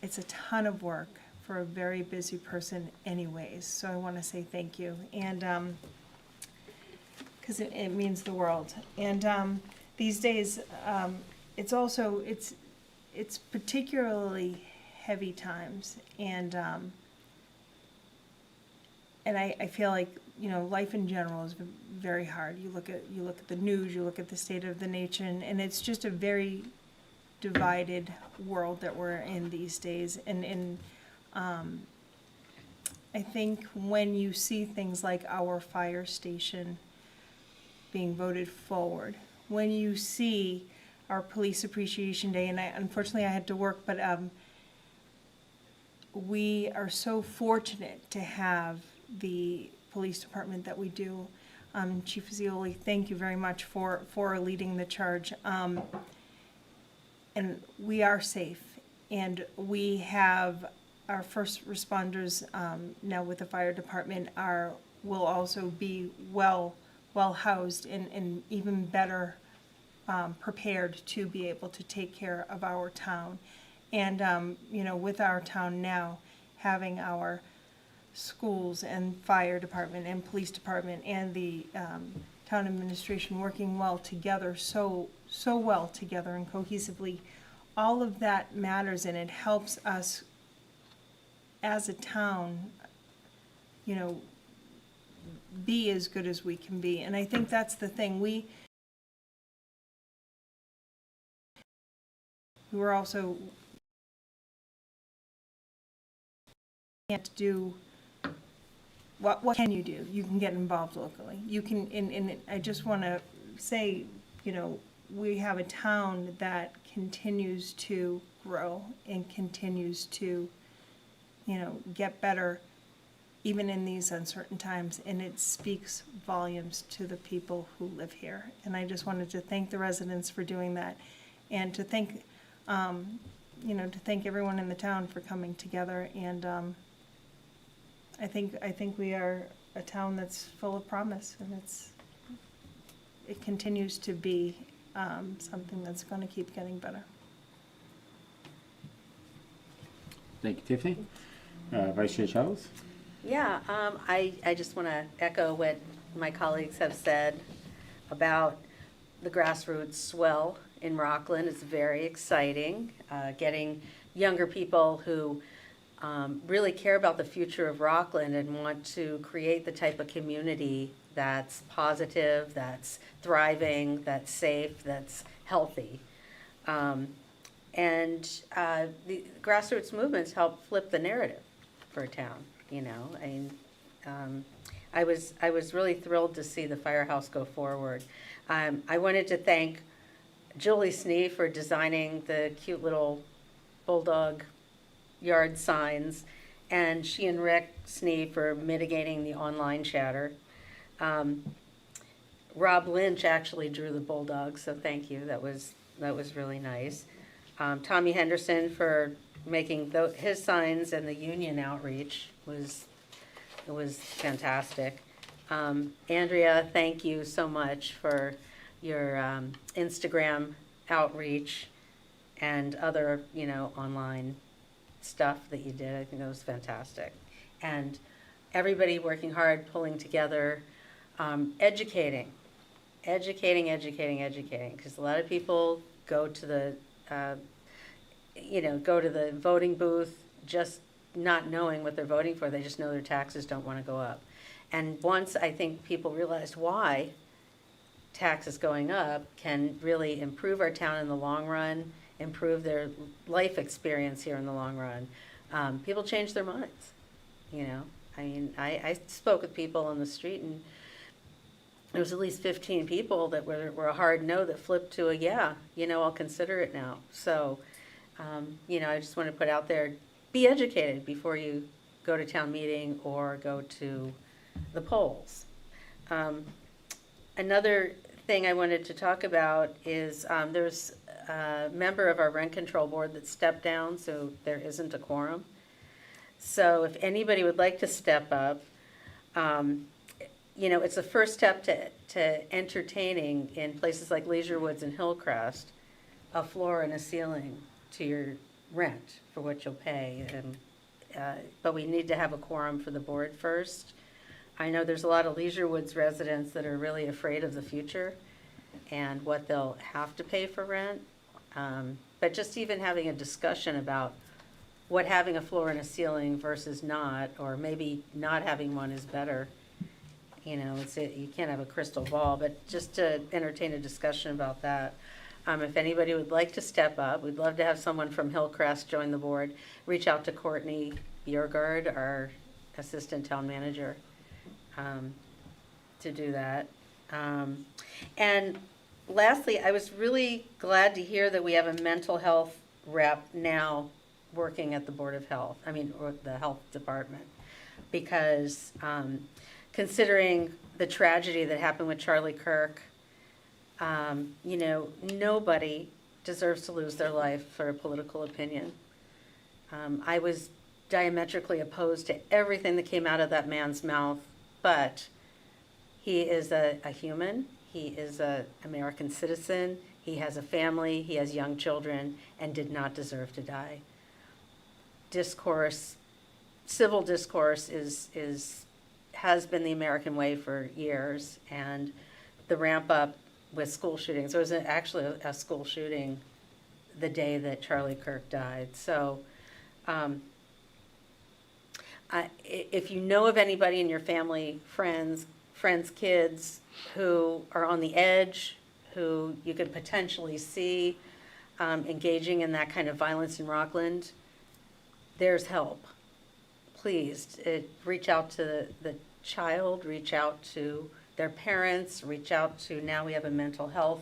it's a ton of work for a very busy person anyways. So I want to say thank you. And because it means the world. And these days, it's particularly heavy times, and I feel like life in general is very hard. You look at the news, you look at the state of the nation, and it's just a very divided world that we're in these days. And I think when you see things like our fire station being voted forward, when you see our Police Appreciation Day, and unfortunately I had to work, but we are so fortunate to have the police department that we do. Chief Zioli, thank you very much for leading the charge. And we are safe, and we have our first responders now with the fire department will also be well housed and even better prepared to be able to take care of our town. And, with our town now having our schools and fire department and police department and the town administration working well together, so well together and cohesively, all of that matters, and it helps us as a town, be as good as we can be. And I think that's the thing. We were also can't do what can you do? You can get involved locally. You can, and I just want to say, we have a town that continues to grow and continues to, get better even in these uncertain times, and it speaks volumes to the people who live here. And I just wanted to thank the residents for doing that, and to thank, to thank everyone in the town for coming together. And I think we are a town that's full of promise, and it continues to be something that's going to keep getting better. Thank you, Tiffany. Vice Chair Charles? Yeah, I just want to echo what my colleagues have said about the grassroots swell in Rockland. It's very exciting, getting younger people who really care about the future of Rockland and want to create the type of community that's positive, that's thriving, that's safe, that's healthy. And the grassroots movements help flip the narrative for a town, I was really thrilled to see the firehouse go forward. I wanted to thank Julie Snee for designing the cute little bulldog yard signs, and she and Rick Snee for mitigating the online chatter. Rob Lynch actually drew the bulldog, so thank you. That was really nice. Tommy Henderson for making his signs, and the union outreach was fantastic. Andrea, thank you so much for your Instagram outreach and other online stuff that you did. I think that was fantastic. And everybody working hard, pulling together, educating, because a lot of people go to the voting booth just not knowing what they're voting for. They just know their taxes don't want to go up. And once I think people realized why taxes going up can really improve our town in the long run, improve their life experience here in the long run, people change their minds, you know. I mean, I spoke with people on the street, and there was at least 15 people that were a hard no that flipped to a yeah, you know, I'll consider it now. So, you know, I just want to put out there, be educated before you go to town meeting or go to the polls. Another thing I wanted to talk about is there's a member of our rent control board that stepped down, so there isn't a quorum. So if anybody would like to step up, you know, it's a first step to entertaining in places like Leisure Woods and Hillcrest, a floor and a ceiling to your rent for what you'll pay. And, but we need to have a quorum for the board first. I know there's a lot of Leisure Woods residents that are really afraid of the future and what they'll have to pay for rent. But just even having a discussion about what having a floor and a ceiling versus not, or maybe not having one is better. You know, you can't have a crystal ball, but just to entertain a discussion about that. If anybody would like to step up, we'd love to have someone from Hillcrest join the board. Reach out to Courtney Biergard, our assistant town manager, to do that. And lastly, I was really glad to hear that we have a mental health rep now working at the Board of Health, or the health department, because considering the tragedy that happened with Charlie Kirk, you know, nobody deserves to lose their life for a political opinion. I was diametrically opposed to everything that came out of that man's mouth, but he is a human. He is an American citizen. He has a family. He has young children, and did not deserve to die. Civil discourse has been the American way for years, and the ramp up with school shootings. There was actually a school shooting the day that Charlie Kirk died. So if you know of anybody in your family, friends, kids who are on the edge, who you could potentially see engaging in that kind of violence in Rockland, there's help. Please reach out to the child, reach out to their parents, reach out to, now we have a mental health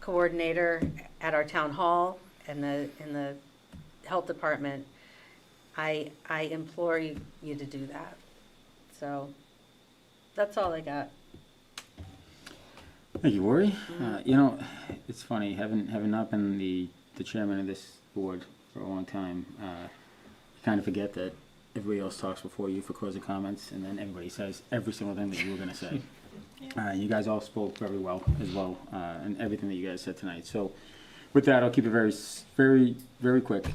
coordinator at our town hall and in the health department. I implore you to do that. So that's all I got. Thank you, Lori. You know, it's funny, having not been the chairman of this board for a long time, you kind of forget that everybody else talks before you for closing comments, and then everybody says every single thing that you were going to say. You guys all spoke very well as well, and everything that you guys said tonight. So with that, I'll keep it very, very, very quick.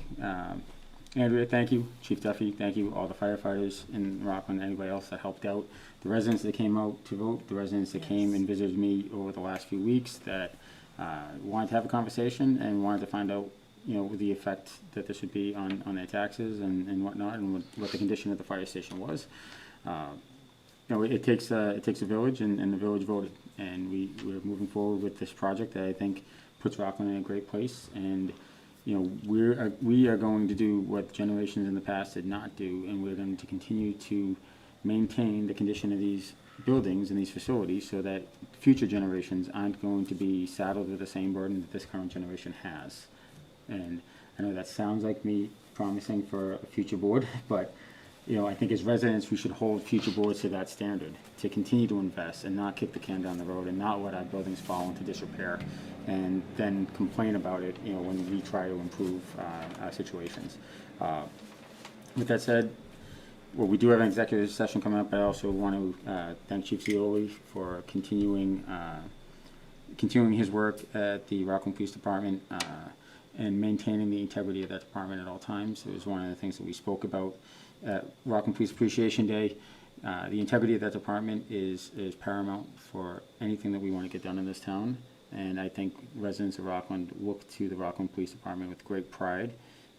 Andrea, thank you. Chief Duffy, thank you. All the firefighters in Rockland, anybody else that helped out. The residents that came out to vote, the residents that came and visited me over the last few weeks that wanted to have a conversation and wanted to find out, you know, the effect that this would be on their taxes and whatnot, and what the condition of the fire station was. You know, it takes a village, and the village voted, and we're moving forward with this project that I think puts Rockland in a great place. And you know, we are going to do what generations in the past did not do, and we're going to continue to maintain the condition of these buildings and these facilities so that future generations aren't going to be saddled with the same burden that this current generation has. And I know that sounds like me promising for a future board, but you know, I think as residents we should hold future boards to that standard, to continue to invest and not kick the can down the road and not let our buildings fall into disrepair and then complain about it, you know, when we try to improve our situations. With that said, well, we do have an executive session coming up. I also want to thank Chief Zioli for continuing his work at the Rockland Police Department and maintaining the integrity of that department at all times. It was one of the things that we spoke about at Rockland Police Appreciation Day. The integrity of that department is paramount for anything that we want to get done in this town. And I think residents of Rockland look to the Rockland Police Department with great pride,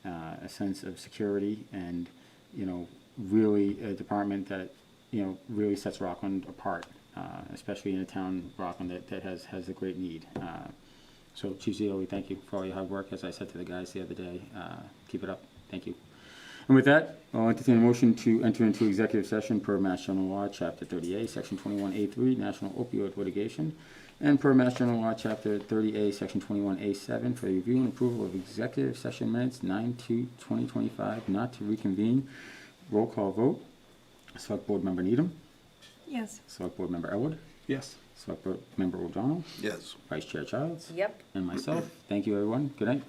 a sense of security, and, you know, really a department that, you know, really sets Rockland apart, especially in a town, Rockland, that has a great need. So, Chief Zioli, thank you for all your hard work. As I said to the guys the other day, keep it up. Thank you. And And with that, I'll entertain a motion to enter into executive session per Mass General Law, Chapter 30A, Section 21A3, National Opioid Litigation, and per Mass General Law, Chapter 30A, Section 21A7, for the review and approval of executive session minutes 9/2/2025, not to reconvene. Roll call vote. Select Board Member Needham. Yes. Select Board Member Elwood. Yes. Select Board Member O'Donnell. Yes. Vice Chair Childs. Yep. And myself. Thank you, everyone. Good night.